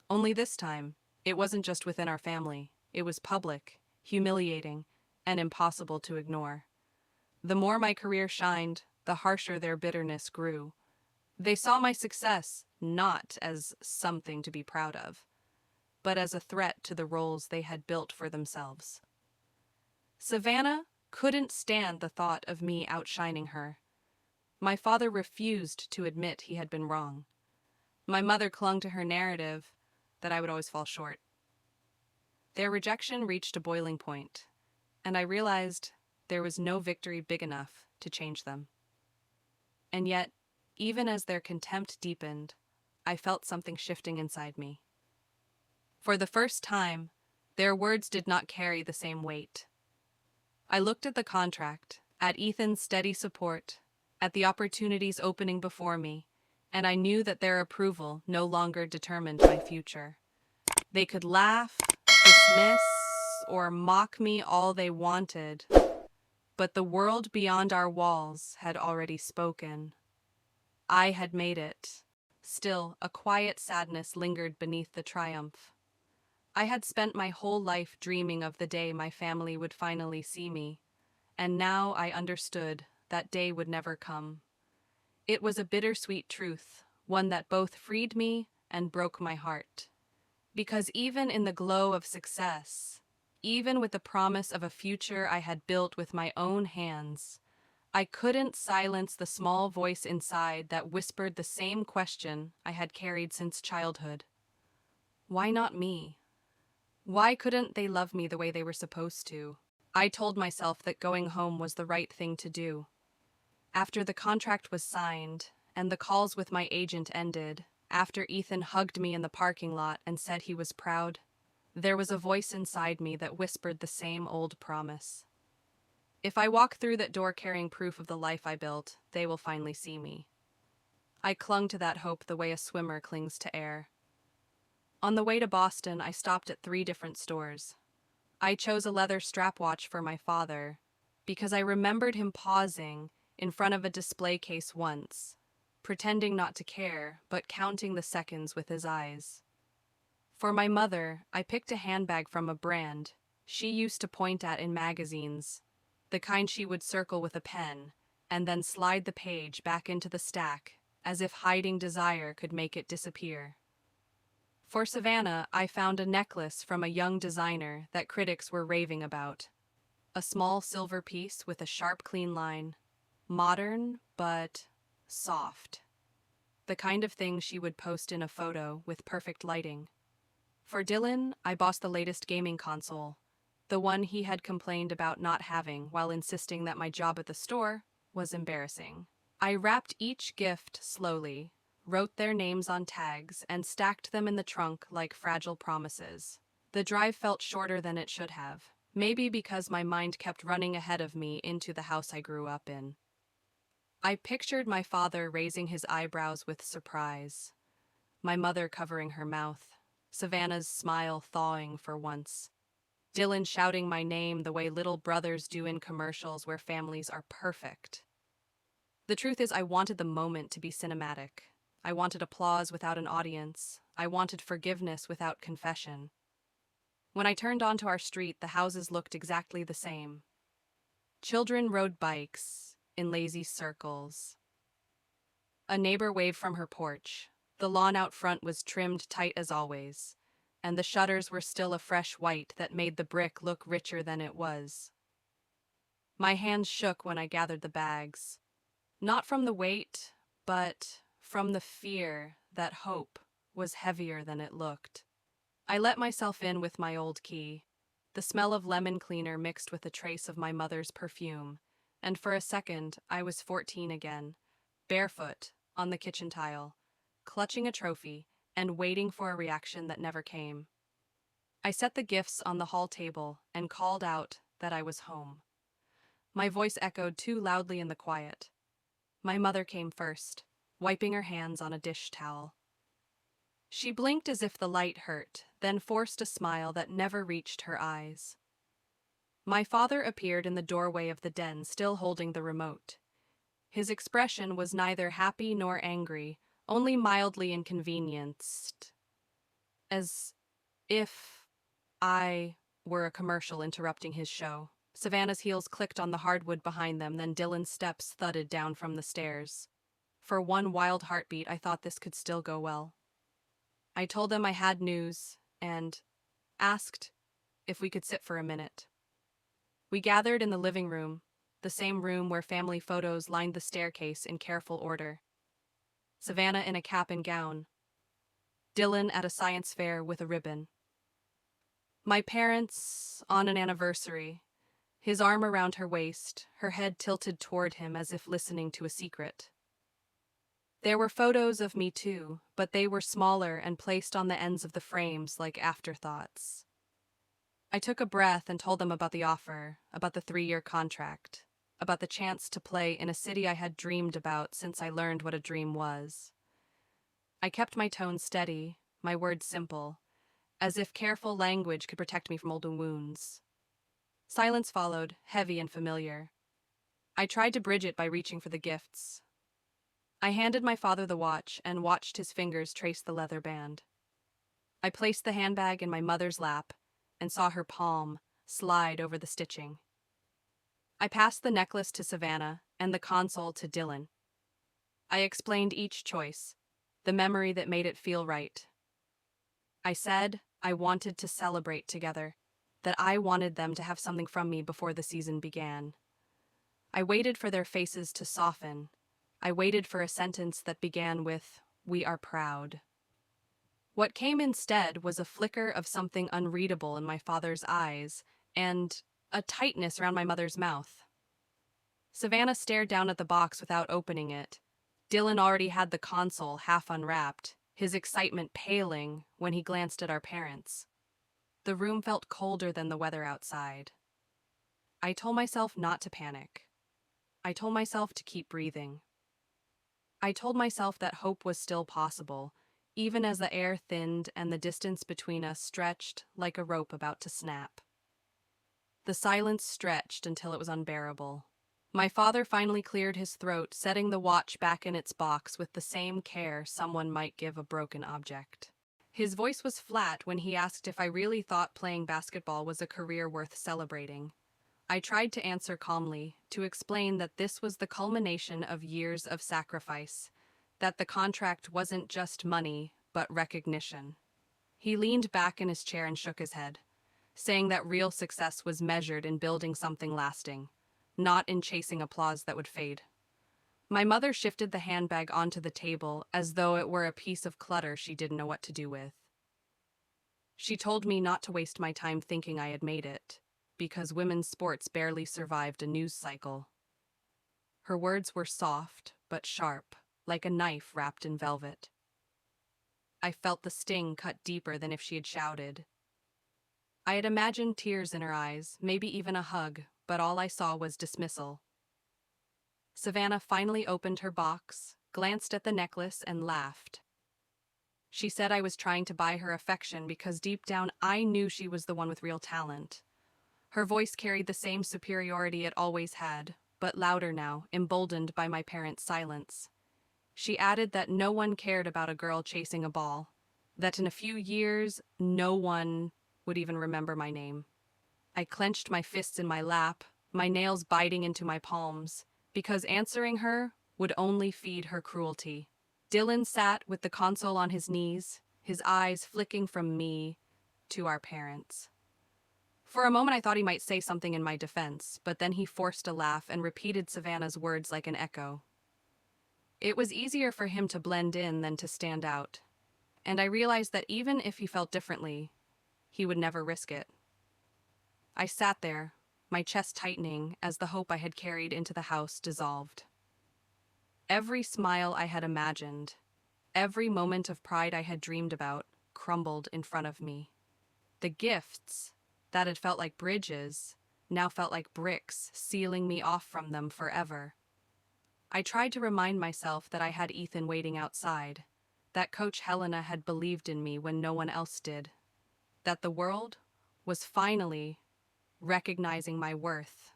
Only this time, it wasn't just within our family. It was public, humiliating, and impossible to ignore. The more my career shined, the harsher their bitterness grew. They saw my success not as something to be proud of, but as a threat to the roles they had built for themselves. Savannah couldn't stand the thought of me outshining her. My father refused to admit he had been wrong. My mother clung to her narrative that I would always fall short. Their rejection reached a boiling point, and I realized there was no victory big enough to change them. And yet, even as their contempt deepened, I felt something shifting inside me. For the first time, their words did not carry the same weight. I looked at the contract, at Ethan's steady support, at the opportunities opening before me, and I knew that their approval no longer determined my future. They could laugh, dismiss, or mock me all they wanted, but the world beyond our walls had already spoken. I had made it. Still, a quiet sadness lingered beneath the triumph. I had spent my whole life dreaming of the day my family would finally see me, and now I understood that day would never come. It was a bittersweet truth, one that both freed me and broke my heart. Because even in the glow of success, even with the promise of a future I had built with my own hands, I couldn't silence the small voice inside that whispered the same question I had carried since childhood. Why not me? Why couldn't they love me the way they were supposed to? I told myself that going home was the right thing to do. After the contract was signed and the calls with my agent ended, after Ethan hugged me in the parking lot and said he was proud, there was a voice inside me that whispered the same old promise. If I walk through that door carrying proof of the life I built, they will finally see me. I clung to that hope the way a swimmer clings to air. On the way to Boston, I stopped at 3 different stores. I chose a leather strap watch for my father because I remembered him pausing in front of a display case once, pretending not to care, but counting the seconds with his eyes. For my mother, I picked a handbag from a brand she used to point at in magazines, the kind she would circle with a pen and then slide the page back into the stack as if hiding desire could make it disappear. For Savannah, I found a necklace from a young designer that critics were raving about. A small silver piece with a sharp, clean line. Modern, but soft. The kind of thing she would post in a photo with perfect lighting. For Dylan, I bought the latest gaming console, the one he had complained about not having while insisting that my job at the store was embarrassing. I wrapped each gift slowly, wrote their names on tags, and stacked them in the trunk like fragile promises. The drive felt shorter than it should have, maybe because my mind kept running ahead of me into the house I grew up in. I pictured my father raising his eyebrows with surprise, my mother covering her mouth, Savannah's smile thawing for once, Dylan shouting my name the way little brothers do in commercials where families are perfect. The truth is, I wanted the moment to be cinematic. I wanted applause without an audience. I wanted forgiveness without confession. When I turned onto our street, the houses looked exactly the same. Children rode bikes in lazy circles. A neighbor waved from her porch. The lawn out front was trimmed tight as always, and the shutters were still a fresh white that made the brick look richer than it was. My hands shook when I gathered the bags, not from the weight, but from the fear that hope was heavier than it looked. I let myself in with my old key, the smell of lemon cleaner mixed with a trace of my mother's perfume, and for a second I was 14 again, barefoot on the kitchen tile, clutching a trophy and waiting for a reaction that never came. I set the gifts on the hall table and called out that I was home. My voice echoed too loudly in the quiet. My mother came first, wiping her hands on a dish towel. She blinked as if the light hurt, then forced a smile that never reached her eyes. My father appeared in the doorway of the den, still holding the remote. His expression was neither happy nor angry, only mildly inconvenienced. As if I were a commercial interrupting his show. Savannah's heels clicked on the hardwood behind them, then Dylan's steps thudded down from the stairs. For one wild heartbeat, I thought this could still go well. I told them I had news and asked if we could sit for a minute. We gathered in the living room, the same room where family photos lined the staircase in careful order. Savannah in a cap and gown. Dylan at a science fair with a ribbon. My parents on an anniversary, his arm around her waist, her head tilted toward him as if listening to a secret. There were photos of me too, but they were smaller and placed on the ends of the frames like afterthoughts. I took a breath and told them about the offer, about the 3-year contract, about the chance to play in a city I had dreamed about since I learned what a dream was. I kept my tone steady, my words simple, as if careful language could protect me from old wounds. Silence followed, heavy and familiar. I tried to bridge it by reaching for the gifts. I handed my father the watch and watched his fingers trace the leather band. I placed the handbag in my mother's lap and saw her palm slide over the stitching. I passed the necklace to Savannah and the console to Dylan. I explained each choice, the memory that made it feel right. I said I wanted to celebrate together, that I wanted them to have something from me before the season began. I waited for their faces to soften. I waited for a sentence that began with, "We are proud." What came instead was a flicker of something unreadable in my father's eyes and a tightness around my mother's mouth. Savannah stared down at the box without opening it. Dylan already had the console half unwrapped, his excitement paling when he glanced at our parents. The room felt colder than the weather outside. I told myself not to panic. I told myself to keep breathing. I told myself that hope was still possible, even as the air thinned and the distance between us stretched like a rope about to snap. The silence stretched until it was unbearable. My father finally cleared his throat, setting the watch back in its box with the same care someone might give a broken object. His voice was flat when he asked if I really thought playing basketball was a career worth celebrating. I tried to answer calmly, to explain that this was the culmination of years of sacrifice, that the contract wasn't just money, but recognition. He leaned back in his chair and shook his head, saying that real success was measured in building something lasting, not in chasing applause that would fade. My mother shifted the handbag onto the table as though it were a piece of clutter she didn't know what to do with. She told me not to waste my time thinking I had made it, because women's sports barely survived a news cycle. Her words were soft, but sharp, like a knife wrapped in velvet. I felt the sting cut deeper than if she had shouted. I had imagined tears in her eyes, maybe even a hug, but all I saw was dismissal. Savannah finally opened her box, glanced at the necklace, and laughed. She said I was trying to buy her affection because deep down I knew she was the one with real talent. Her voice carried the same superiority it always had, but louder now, emboldened by my parents' silence. She added that no one cared about a girl chasing a ball, that in a few years, no one would even remember my name. I clenched my fists in my lap, my nails biting into my palms, because answering her would only feed her cruelty. Dylan sat with the console on his knees, his eyes flicking from me to our parents. For a moment I thought he might say something in my defense, but then he forced a laugh and repeated Savannah's words like an echo. It was easier for him to blend in than to stand out, and I realized that even if he felt differently, he would never risk it. I sat there, my chest tightening as the hope I had carried into the house dissolved. Every smile I had imagined, every moment of pride I had dreamed about, crumbled in front of me. The gifts that had felt like bridges now felt like bricks, sealing me off from them forever. I tried to remind myself that I had Ethan waiting outside, that Coach Helena had believed in me when no one else did, that the world was finally recognizing my worth.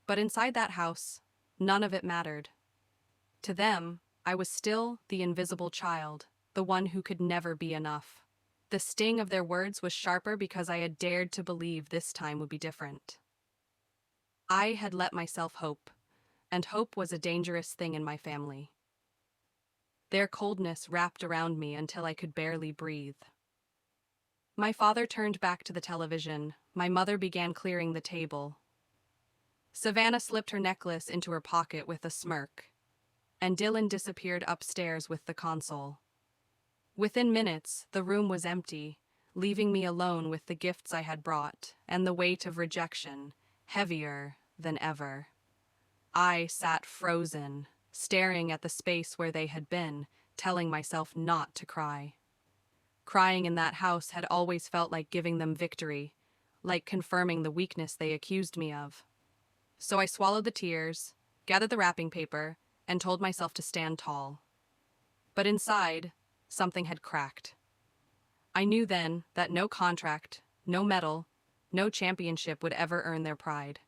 But inside that house, none of it mattered. To them, I was still the invisible child, the one who could never be enough. The sting of their words was sharper because I had dared to believe this time would be different. I had let myself hope, and hope was a dangerous thing in my family. Their coldness wrapped around me until I could barely breathe. My father turned back to the television. My mother began clearing the table. Savannah slipped her necklace into her pocket with a smirk, and Dylan disappeared upstairs with the console. Within minutes, the room was empty, leaving me alone with the gifts I had brought, and the weight of rejection, heavier than ever. I sat frozen, staring at the space where they had been, telling myself not to cry. Crying in that house had always felt like giving them victory, like confirming the weakness they accused me of. So I swallowed the tears, gathered the wrapping paper, and told myself to stand tall. But inside, something had cracked. I knew then that no contract, no medal, no championship would ever earn their pride.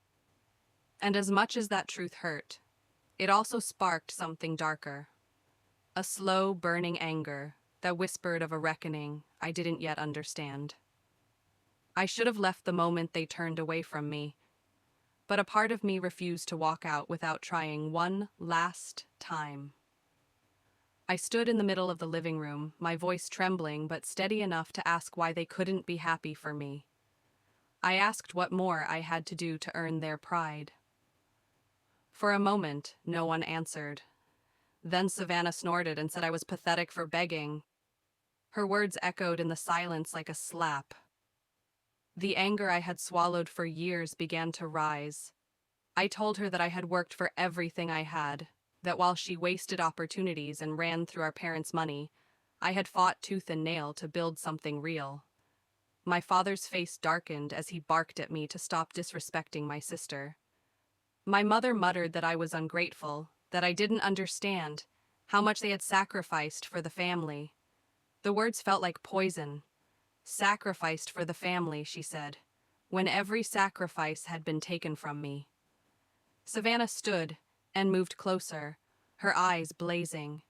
And as much as that truth hurt, it also sparked something darker. A slow, burning anger that whispered of a reckoning I didn't yet understand. I should have left the moment they turned away from me, but a part of me refused to walk out without trying one last time. I stood in the middle of the living room, my voice trembling but steady enough to ask why they couldn't be happy for me. I asked what more I had to do to earn their pride. For a moment, no one answered. Then Savannah snorted and said I was pathetic for begging. Her words echoed in the silence like a slap. The anger I had swallowed for years began to rise. I told her that I had worked for everything I had, that while she wasted opportunities and ran through our parents' money, I had fought tooth and nail to build something real. My father's face darkened as he barked at me to stop disrespecting my sister. My mother muttered that I was ungrateful, that I didn't understand how much they had sacrificed for the family. The words felt like poison. Sacrificed for the family, she said, when every sacrifice had been taken from me. Savannah stood and moved closer, her eyes blazing.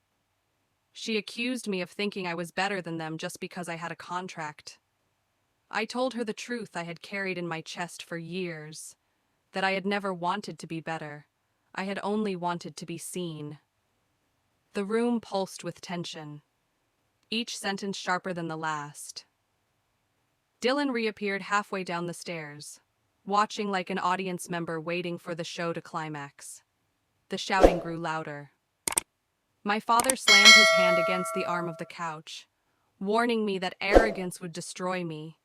She accused me of thinking I was better than them just because I had a contract. I told her the truth I had carried in my chest for years, that I had never wanted to be better. I had only wanted to be seen. The room pulsed with tension, each sentence sharper than the last. Dylan reappeared halfway down the stairs, watching like an audience member waiting for the show to climax. The shouting grew louder. My father slammed his hand against the arm of the couch, warning me that arrogance would destroy me.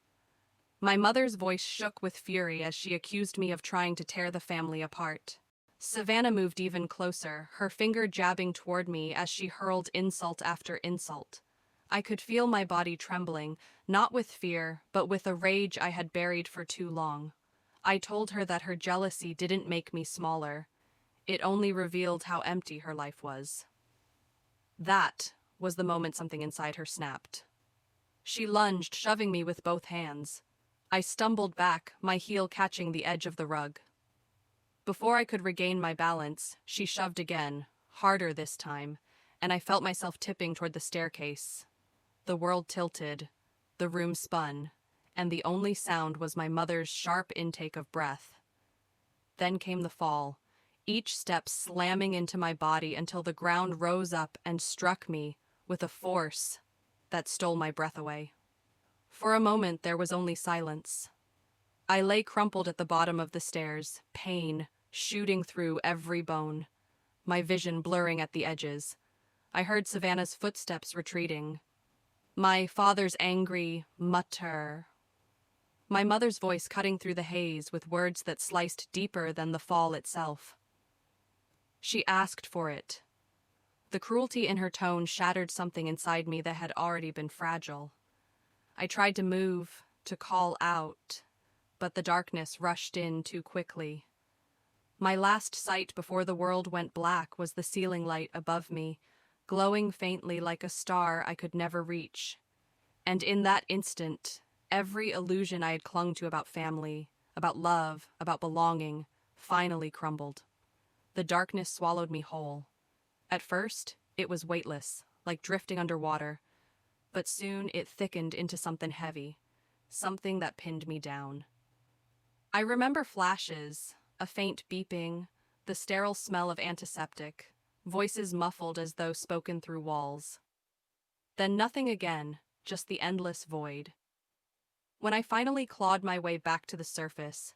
My mother's voice shook with fury as she accused me of trying to tear the family apart. Savannah moved even closer, her finger jabbing toward me as she hurled insult after insult. I could feel my body trembling, not with fear, but with a rage I had buried for too long. I told her that her jealousy didn't make me smaller. It only revealed how empty her life was. That was the moment something inside her snapped. She lunged, shoving me with both hands. I stumbled back, my heel catching the edge of the rug. Before I could regain my balance, she shoved again, harder this time, and I felt myself tipping toward the staircase. The world tilted, the room spun, and the only sound was my mother's sharp intake of breath. Then came the fall, each step slamming into my body until the ground rose up and struck me with a force that stole my breath away. For a moment, there was only silence. I lay crumpled at the bottom of the stairs, pain shooting through every bone, my vision blurring at the edges. I heard Savannah's footsteps retreating. My father's angry mutter. My mother's voice cutting through the haze with words that sliced deeper than the fall itself. She asked for it. The cruelty in her tone shattered something inside me that had already been fragile. I tried to move, to call out, but the darkness rushed in too quickly. My last sight before the world went black was the ceiling light above me, glowing faintly like a star I could never reach. And in that instant, every illusion I had clung to about family, about love, about belonging, finally crumbled. The darkness swallowed me whole. At first, it was weightless, like drifting underwater. but soon it thickened into something heavy, something that pinned me down. I remember flashes, a faint beeping, the sterile smell of antiseptic, voices muffled as though spoken through walls. Then nothing again, just the endless void. When I finally clawed my way back to the surface,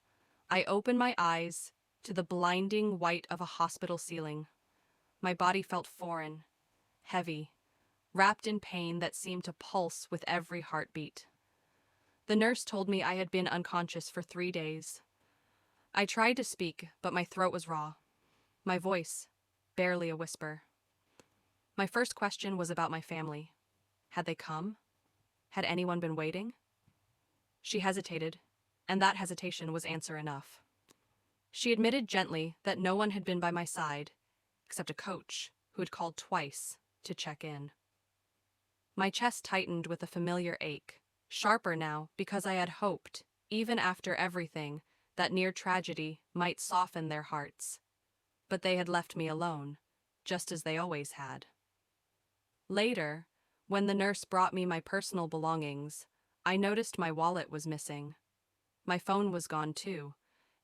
I opened my eyes to the blinding white of a hospital ceiling. My body felt foreign, heavy, wrapped in pain that seemed to pulse with every heartbeat. The nurse told me I had been unconscious for 3 days. I tried to speak, but my throat was raw. My voice, barely a whisper. My first question was about my family. Had they come? Had anyone been waiting? She hesitated, and that hesitation was answer enough. She admitted gently that no one had been by my side, except a coach who had called twice to check in. My chest tightened with a familiar ache, sharper now because I had hoped, even after everything, that near tragedy might soften their hearts. But they had left me alone, just as they always had. Later, when the nurse brought me my personal belongings, I noticed my wallet was missing. My phone was gone too,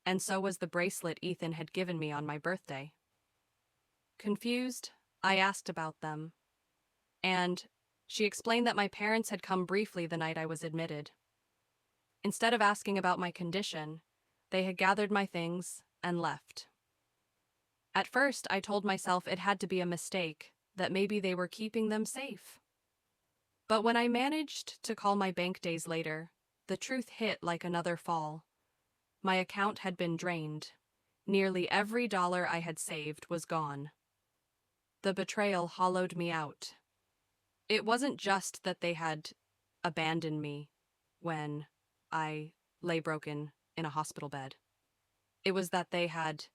and so was the bracelet Ethan had given me on my birthday. Confused, I asked about them, and she explained that my parents had come briefly the night I was admitted. Instead of asking about my condition, they had gathered my things and left. At first, I told myself it had to be a mistake, that maybe they were keeping them safe. But when I managed to call my bank days later, the truth hit like another fall. My account had been drained. Nearly every dollar I had saved was gone. The betrayal hollowed me out. It wasn't just that they had abandoned me when I lay broken in a hospital bed. It was that they had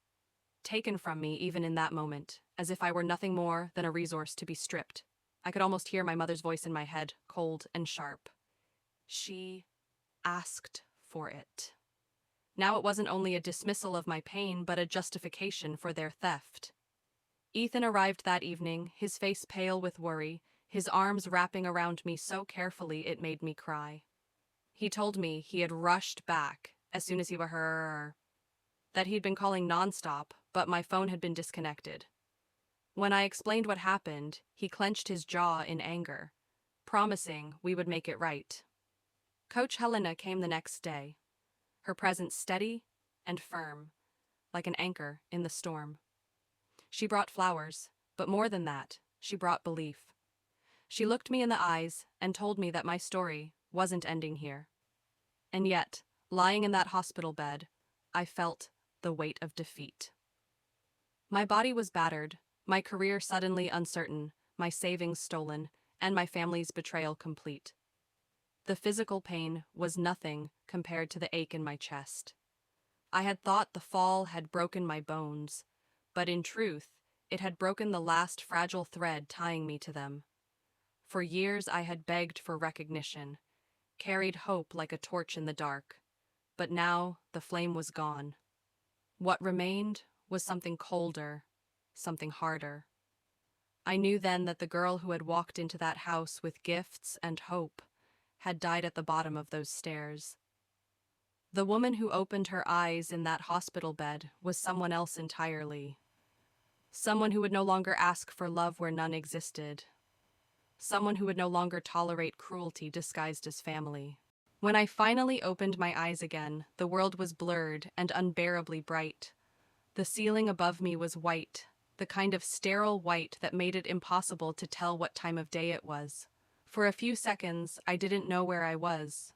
taken from me even in that moment, as if I were nothing more than a resource to be stripped. I could almost hear my mother's voice in my head, cold and sharp. She asked for it. Now it wasn't only a dismissal of my pain, but a justification for their theft. Ethan arrived that evening, his face pale with worry, his arms wrapping around me so carefully it made me cry. He told me he had rushed back as soon as he were that he'd been calling nonstop, but my phone had been disconnected. When I explained what happened, he clenched his jaw in anger, promising we would make it right. Coach Helena came the next day, her presence steady and firm, like an anchor in the storm. She brought flowers, but more than that, she brought belief. She looked me in the eyes and told me that my story wasn't ending here. And yet, lying in that hospital bed, I felt the weight of defeat. My body was battered, my career suddenly uncertain, my savings stolen, and my family's betrayal complete. The physical pain was nothing compared to the ache in my chest. I had thought the fall had broken my bones, but in truth, it had broken the last fragile thread tying me to them. For years I had begged for recognition, carried hope like a torch in the dark, but now the flame was gone. What remained was something colder, something harder. I knew then that the girl who had walked into that house with gifts and hope had died at the bottom of those stairs. The woman who opened her eyes in that hospital bed was someone else entirely. Someone who would no longer ask for love where none existed. Someone who would no longer tolerate cruelty disguised as family. When I finally opened my eyes again, the world was blurred and unbearably bright. The ceiling above me was white, the kind of sterile white that made it impossible to tell what time of day it was. For a few seconds, I didn't know where I was.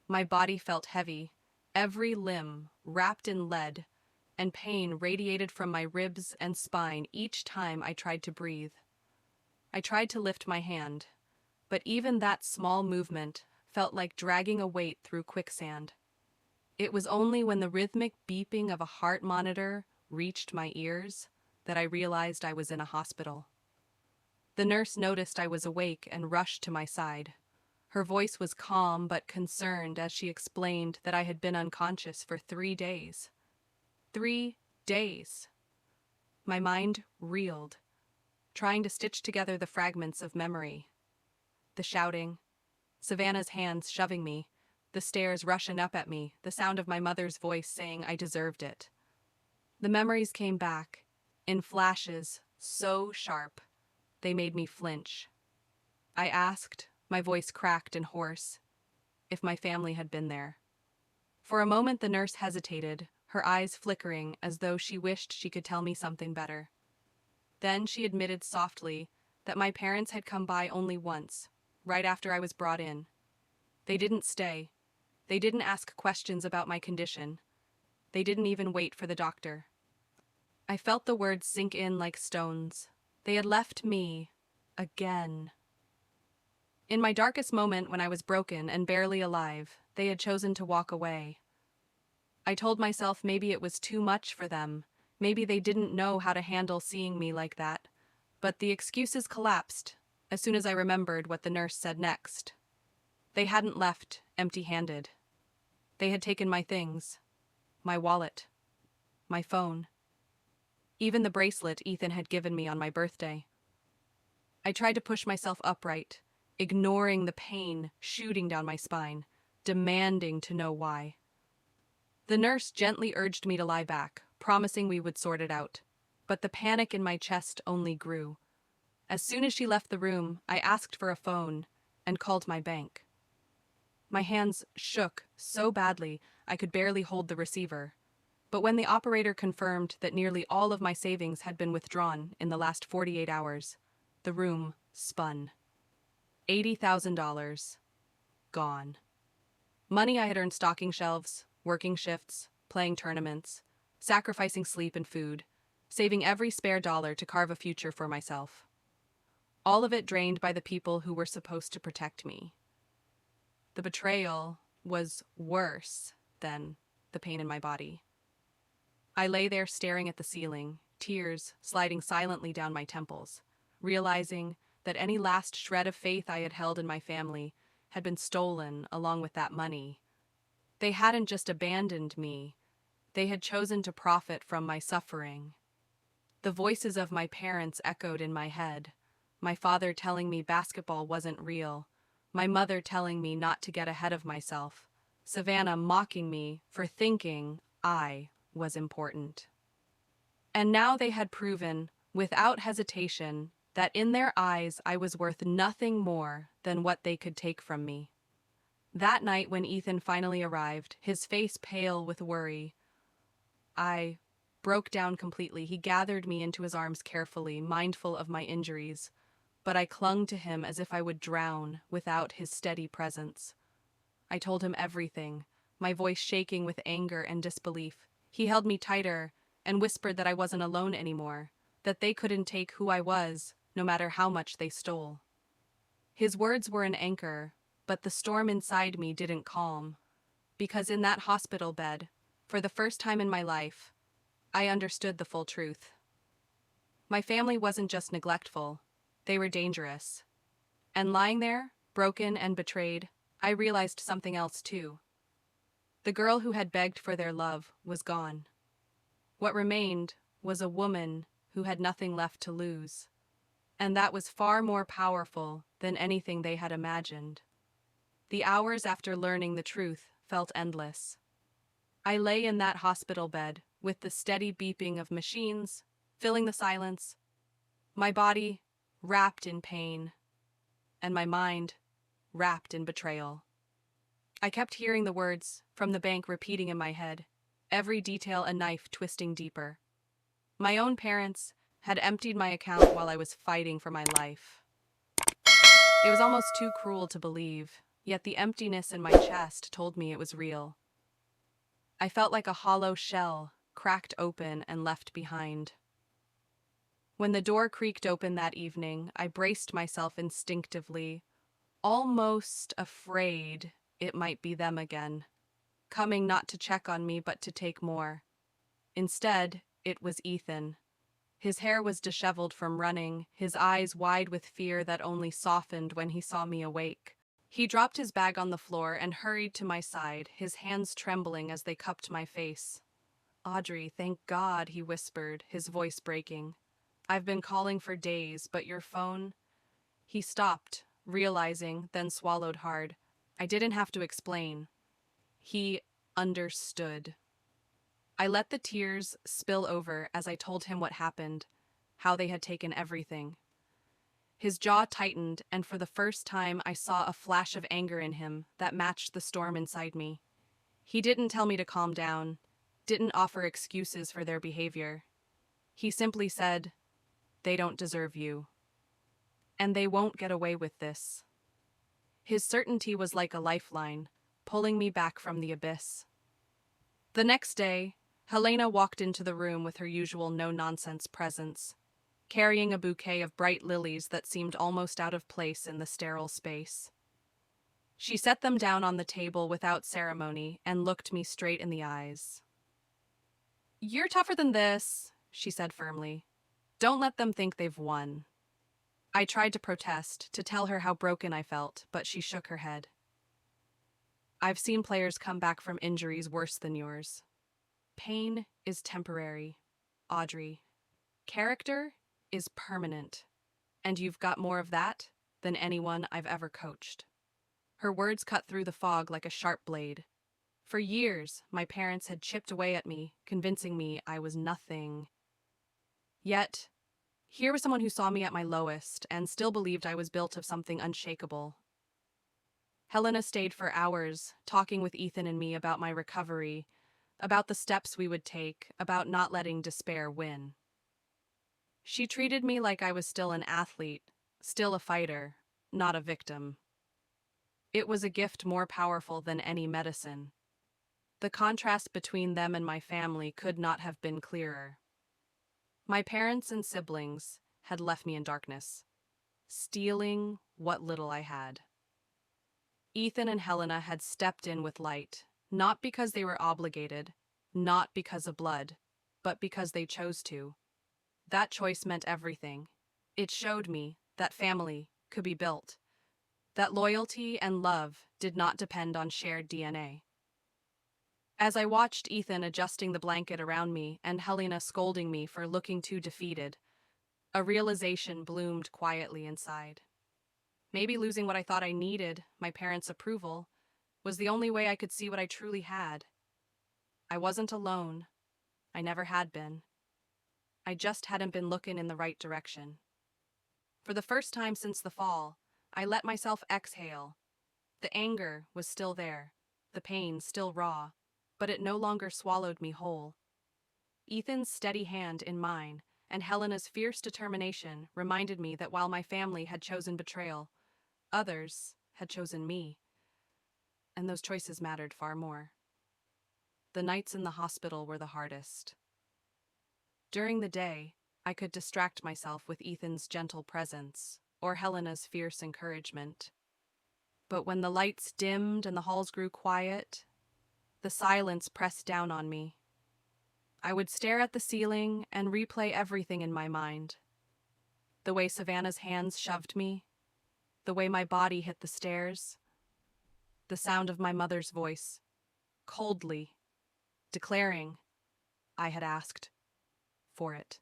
My body felt heavy, every limb wrapped in lead, and pain radiated from my ribs and spine each time I tried to breathe. I tried to lift my hand, but even that small movement felt like dragging a weight through quicksand. It was only when the rhythmic beeping of a heart monitor reached my ears that I realized I was in a hospital. The nurse noticed I was awake and rushed to my side. Her voice was calm but concerned as she explained that I had been unconscious for 3 days. 3 days. My mind reeled, trying to stitch together the fragments of memory. The shouting, Savannah's hands shoving me, the stares rushing up at me, the sound of my mother's voice saying I deserved it. The memories came back, in flashes, so sharp, they made me flinch. I asked, my voice cracked and hoarse, if my family had been there. For a moment the nurse hesitated, her eyes flickering as though she wished she could tell me something better. Then she admitted softly that my parents had come by only once, right after I was brought in. They didn't stay. They didn't ask questions about my condition. They didn't even wait for the doctor. I felt the words sink in like stones. They had left me again. In my darkest moment, when I was broken and barely alive, they had chosen to walk away. I told myself maybe it was too much for them. Maybe they didn't know how to handle seeing me like that. But the excuses collapsed as soon as I remembered what the nurse said next. They hadn't left empty-handed. They had taken my things, my wallet, my phone, even the bracelet Ethan had given me on my birthday. I tried to push myself upright, ignoring the pain shooting down my spine, demanding to know why. The nurse gently urged me to lie back, promising we would sort it out. But the panic in my chest only grew. As soon as she left the room, I asked for a phone and called my bank. My hands shook so badly I could barely hold the receiver. But when the operator confirmed that nearly all of my savings had been withdrawn in the last 48 hours, the room spun. $80,000. Gone. Money I had earned stocking shelves, working shifts, playing tournaments, sacrificing sleep and food, saving every spare dollar to carve a future for myself. All of it drained by the people who were supposed to protect me. The betrayal was worse than the pain in my body. I lay there staring at the ceiling, tears sliding silently down my temples, realizing that any last shred of faith I had held in my family had been stolen along with that money. They hadn't just abandoned me, they had chosen to profit from my suffering. The voices of my parents echoed in my head, my father telling me basketball wasn't real, my mother telling me not to get ahead of myself, Savannah mocking me for thinking I was important. And now they had proven, without hesitation, that in their eyes I was worth nothing more than what they could take from me. That night when Ethan finally arrived, his face pale with worry, I broke down completely. He gathered me into his arms carefully, mindful of my injuries, but I clung to him as if I would drown without his steady presence. I told him everything, my voice shaking with anger and disbelief. He held me tighter and whispered that I wasn't alone anymore, that they couldn't take who I was, no matter how much they stole. His words were an anchor, but the storm inside me didn't calm, because in that hospital bed, for the first time in my life, I understood the full truth. My family wasn't just neglectful, they were dangerous. And lying there, broken and betrayed, I realized something else too. The girl who had begged for their love was gone. What remained was a woman who had nothing left to lose. And that was far more powerful than anything they had imagined. The hours after learning the truth felt endless. I lay in that hospital bed with the steady beeping of machines filling the silence, my body wrapped in pain, and my mind wrapped in betrayal. I kept hearing the words from the bank repeating in my head, every detail a knife twisting deeper. My own parents had emptied my account while I was fighting for my life. It was almost too cruel to believe, yet the emptiness in my chest told me it was real. I felt like a hollow shell, cracked open and left behind. When the door creaked open that evening, I braced myself instinctively, almost afraid it might be them again, coming not to check on me but to take more. Instead, it was Ethan. His hair was disheveled from running, his eyes wide with fear that only softened when he saw me awake. He dropped his bag on the floor and hurried to my side, his hands trembling as they cupped my face. "Audrey, thank God," he whispered, his voice breaking. "I've been calling for days, but your phone—" He stopped, realizing, then swallowed hard. I didn't have to explain. He understood. I let the tears spill over as I told him what happened, how they had taken everything. His jaw tightened, and for the first time I saw a flash of anger in him that matched the storm inside me. He didn't tell me to calm down, didn't offer excuses for their behavior. He simply said, "They don't deserve you. And they won't get away with this." His certainty was like a lifeline, pulling me back from the abyss. The next day, Helena walked into the room with her usual no-nonsense presence, carrying a bouquet of bright lilies that seemed almost out of place in the sterile space. She set them down on the table without ceremony and looked me straight in the eyes. "You're tougher than this," she said firmly. "Don't let them think they've won." I tried to protest, to tell her how broken I felt, but she shook her head. "I've seen players come back from injuries worse than yours. Pain is temporary, Audrey. Character is permanent, and you've got more of that than anyone I've ever coached." Her words cut through the fog like a sharp blade. For years, my parents had chipped away at me, convincing me I was nothing. Yet, here was someone who saw me at my lowest and still believed I was built of something unshakable. Helena stayed for hours, talking with Ethan and me about my recovery, about the steps we would take, about not letting despair win. She treated me like I was still an athlete, still a fighter, not a victim. It was a gift more powerful than any medicine. The contrast between them and my family could not have been clearer. My parents and siblings had left me in darkness, stealing what little I had. Ethan and Helena had stepped in with light, not because they were obligated, not because of blood, but because they chose to. That choice meant everything. It showed me that family could be built, that loyalty and love did not depend on shared DNA. As I watched Ethan adjusting the blanket around me and Helena scolding me for looking too defeated, a realization bloomed quietly inside. Maybe losing what I thought I needed, my parents' approval, was the only way I could see what I truly had. I wasn't alone. I never had been. I just hadn't been looking in the right direction. For the first time since the fall, I let myself exhale. The anger was still there, the pain still raw, but it no longer swallowed me whole. Ethan's steady hand in mine and Helena's fierce determination reminded me that while my family had chosen betrayal, others had chosen me. And those choices mattered far more. The nights in the hospital were the hardest. During the day, I could distract myself with Ethan's gentle presence or Helena's fierce encouragement. But when the lights dimmed and the halls grew quiet, the silence pressed down on me. I would stare at the ceiling and replay everything in my mind. The way Savannah's hands shoved me, the way my body hit the stairs, the sound of my mother's voice, coldly, declaring I had asked for it.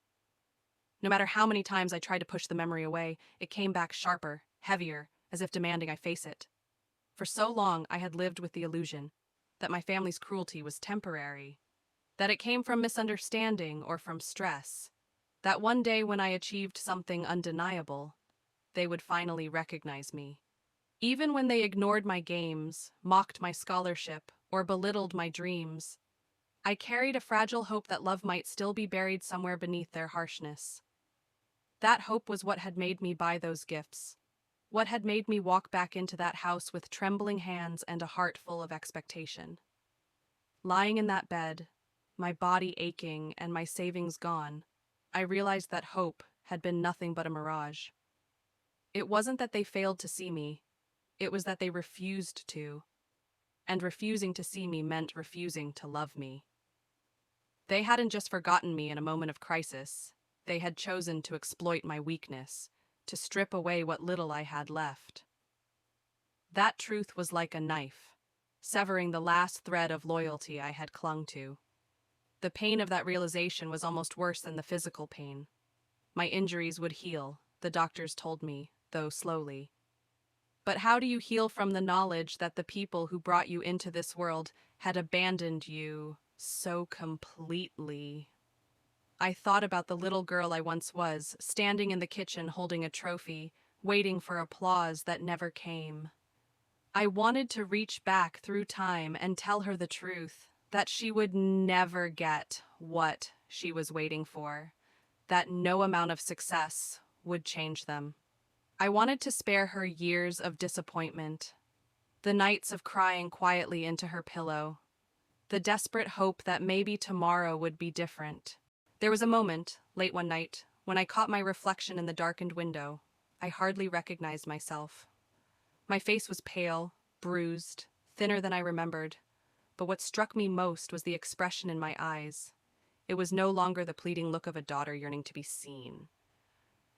No matter how many times I tried to push the memory away, it came back sharper, heavier, as if demanding I face it. For so long, I had lived with the illusion that my family's cruelty was temporary, that it came from misunderstanding or from stress, that one day when I achieved something undeniable, they would finally recognize me. Even when they ignored my games, mocked my scholarship, or belittled my dreams, I carried a fragile hope that love might still be buried somewhere beneath their harshness. That hope was what had made me buy those gifts, what had made me walk back into that house with trembling hands and a heart full of expectation. Lying in that bed, my body aching and my savings gone, I realized that hope had been nothing but a mirage. It wasn't that they failed to see me, it was that they refused to, and refusing to see me meant refusing to love me. They hadn't just forgotten me in a moment of crisis, they had chosen to exploit my weakness, to strip away what little I had left. That truth was like a knife, severing the last thread of loyalty I had clung to. The pain of that realization was almost worse than the physical pain. My injuries would heal, the doctors told me, though slowly. But how do you heal from the knowledge that the people who brought you into this world had abandoned you so completely? I thought about the little girl I once was, standing in the kitchen holding a trophy, waiting for applause that never came. I wanted to reach back through time and tell her the truth, that she would never get what she was waiting for, that no amount of success would change them. I wanted to spare her years of disappointment, the nights of crying quietly into her pillow, the desperate hope that maybe tomorrow would be different. There was a moment, late one night, when I caught my reflection in the darkened window. I hardly recognized myself. My face was pale, bruised, thinner than I remembered, but what struck me most was the expression in my eyes. It was no longer the pleading look of a daughter yearning to be seen.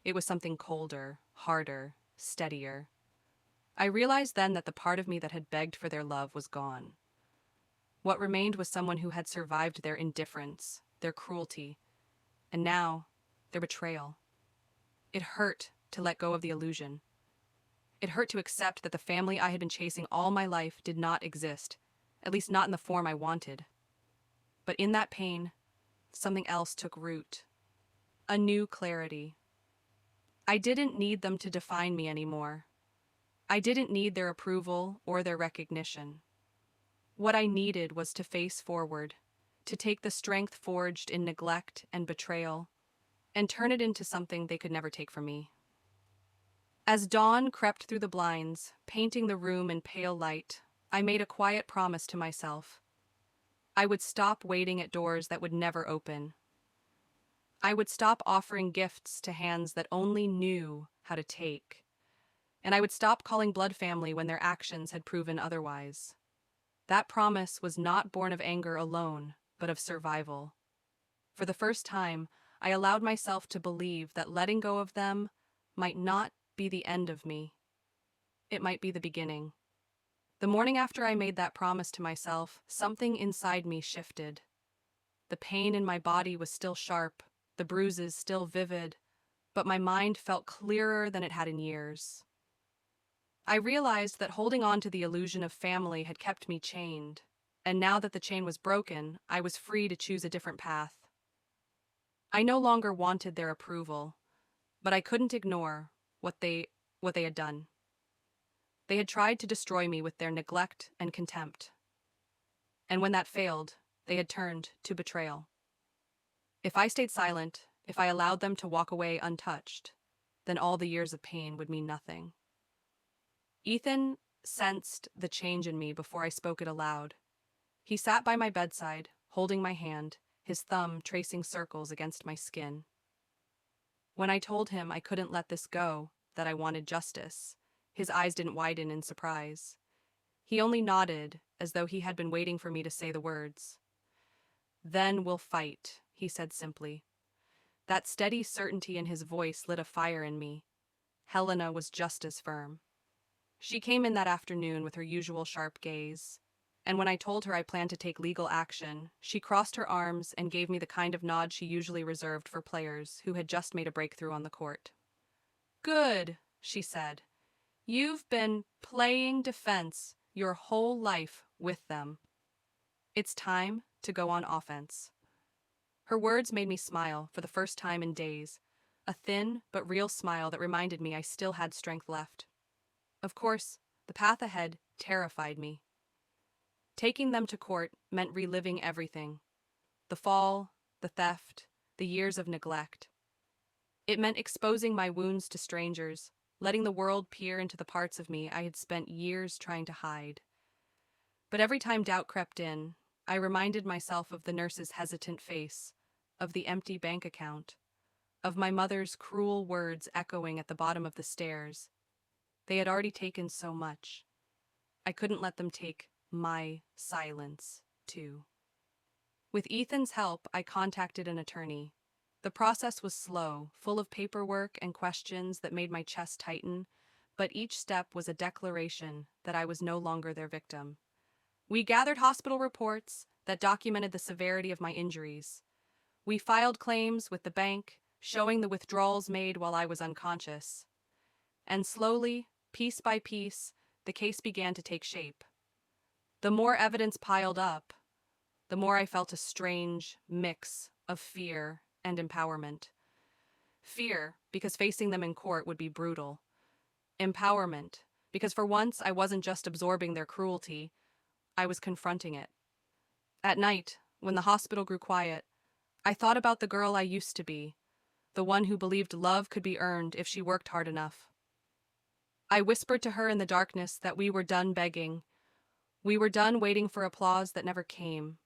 It was something colder, harder, steadier. I realized then that the part of me that had begged for their love was gone. What remained was someone who had survived their indifference, their cruelty, and now, their betrayal. It hurt to let go of the illusion. It hurt to accept that the family I had been chasing all my life did not exist, at least not in the form I wanted. But in that pain, something else took root. A new clarity. I didn't need them to define me anymore. I didn't need their approval or their recognition. What I needed was to face forward, to take the strength forged in neglect and betrayal, and turn it into something they could never take from me. As dawn crept through the blinds, painting the room in pale light, I made a quiet promise to myself. I would stop waiting at doors that would never open. I would stop offering gifts to hands that only knew how to take. And I would stop calling blood family when their actions had proven otherwise. That promise was not born of anger alone, but of survival. For the first time, I allowed myself to believe that letting go of them might not be the end of me. It might be the beginning. The morning after I made that promise to myself, something inside me shifted. The pain in my body was still sharp, the bruises still vivid, but my mind felt clearer than it had in years. I realized that holding on to the illusion of family had kept me chained, and now that the chain was broken, I was free to choose a different path. I no longer wanted their approval, but I couldn't ignore what they had done. They had tried to destroy me with their neglect and contempt. And when that failed, they had turned to betrayal. If I stayed silent, if I allowed them to walk away untouched, then all the years of pain would mean nothing. Ethan sensed the change in me before I spoke it aloud. He sat by my bedside, holding my hand, his thumb tracing circles against my skin. When I told him I couldn't let this go, that I wanted justice, his eyes didn't widen in surprise. He only nodded, as though he had been waiting for me to say the words. "Then we'll fight," he said simply. That steady certainty in his voice lit a fire in me. Helena was just as firm. She came in that afternoon with her usual sharp gaze, and when I told her I planned to take legal action, she crossed her arms and gave me the kind of nod she usually reserved for players who had just made a breakthrough on the court. "Good," she said. "You've been playing defense your whole life with them. It's time to go on offense." Her words made me smile for the first time in days, a thin but real smile that reminded me I still had strength left. Of course, the path ahead terrified me. Taking them to court meant reliving everything. The fall, the theft, the years of neglect. It meant exposing my wounds to strangers, letting the world peer into the parts of me I had spent years trying to hide. But every time doubt crept in, I reminded myself of the nurse's hesitant face, of the empty bank account, of my mother's cruel words echoing at the bottom of the stairs. They had already taken so much. I couldn't let them take my silence, too. With Ethan's help, I contacted an attorney. The process was slow, full of paperwork and questions that made my chest tighten, but each step was a declaration that I was no longer their victim. We gathered hospital reports that documented the severity of my injuries. We filed claims with the bank, showing the withdrawals made while I was unconscious. And slowly, Piece by piece, the case began to take shape. The more evidence piled up, the more I felt a strange mix of fear and empowerment. Fear, because facing them in court would be brutal. Empowerment, because for once I wasn't just absorbing their cruelty, I was confronting it. At night, when the hospital grew quiet, I thought about the girl I used to be, the one who believed love could be earned if she worked hard enough. I whispered to her in the darkness that we were done begging. We were done waiting for applause that never came.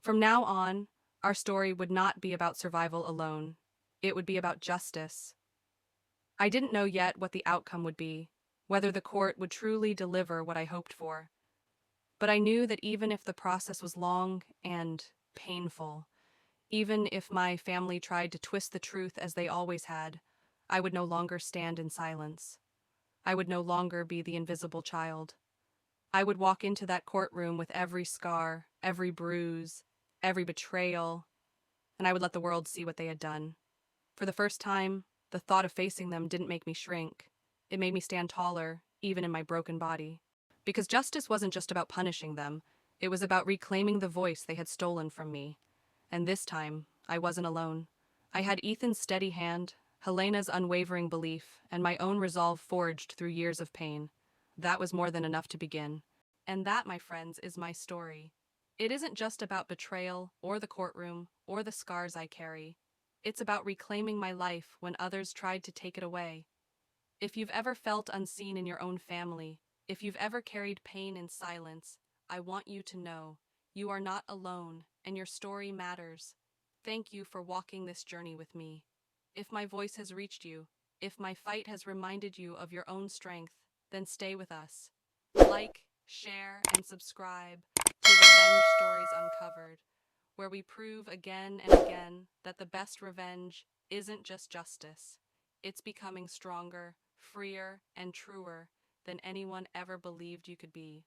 From now on, our story would not be about survival alone. It would be about justice. I didn't know yet what the outcome would be, whether the court would truly deliver what I hoped for. But I knew that even if the process was long and painful, even if my family tried to twist the truth as they always had, I would no longer stand in silence. I would no longer be the invisible child. I would walk into that courtroom with every scar, every bruise, every betrayal, and I would let the world see what they had done. For the first time, the thought of facing them didn't make me shrink. It made me stand taller, even in my broken body. Because justice wasn't just about punishing them, it was about reclaiming the voice they had stolen from me. And this time, I wasn't alone. I had Ethan's steady hand, Helena's unwavering belief, and my own resolve forged through years of pain. That was more than enough to begin. And that, my friends, is my story. It isn't just about betrayal, or the courtroom, or the scars I carry. It's about reclaiming my life when others tried to take it away. If you've ever felt unseen in your own family, if you've ever carried pain in silence, I want you to know you are not alone and your story matters. Thank you for walking this journey with me. If my voice has reached you, if my fight has reminded you of your own strength, then stay with us. Like, share, and subscribe to Revenge Stories Uncovered, where we prove again and again that the best revenge isn't just justice. It's becoming stronger, freer, and truer than anyone ever believed you could be.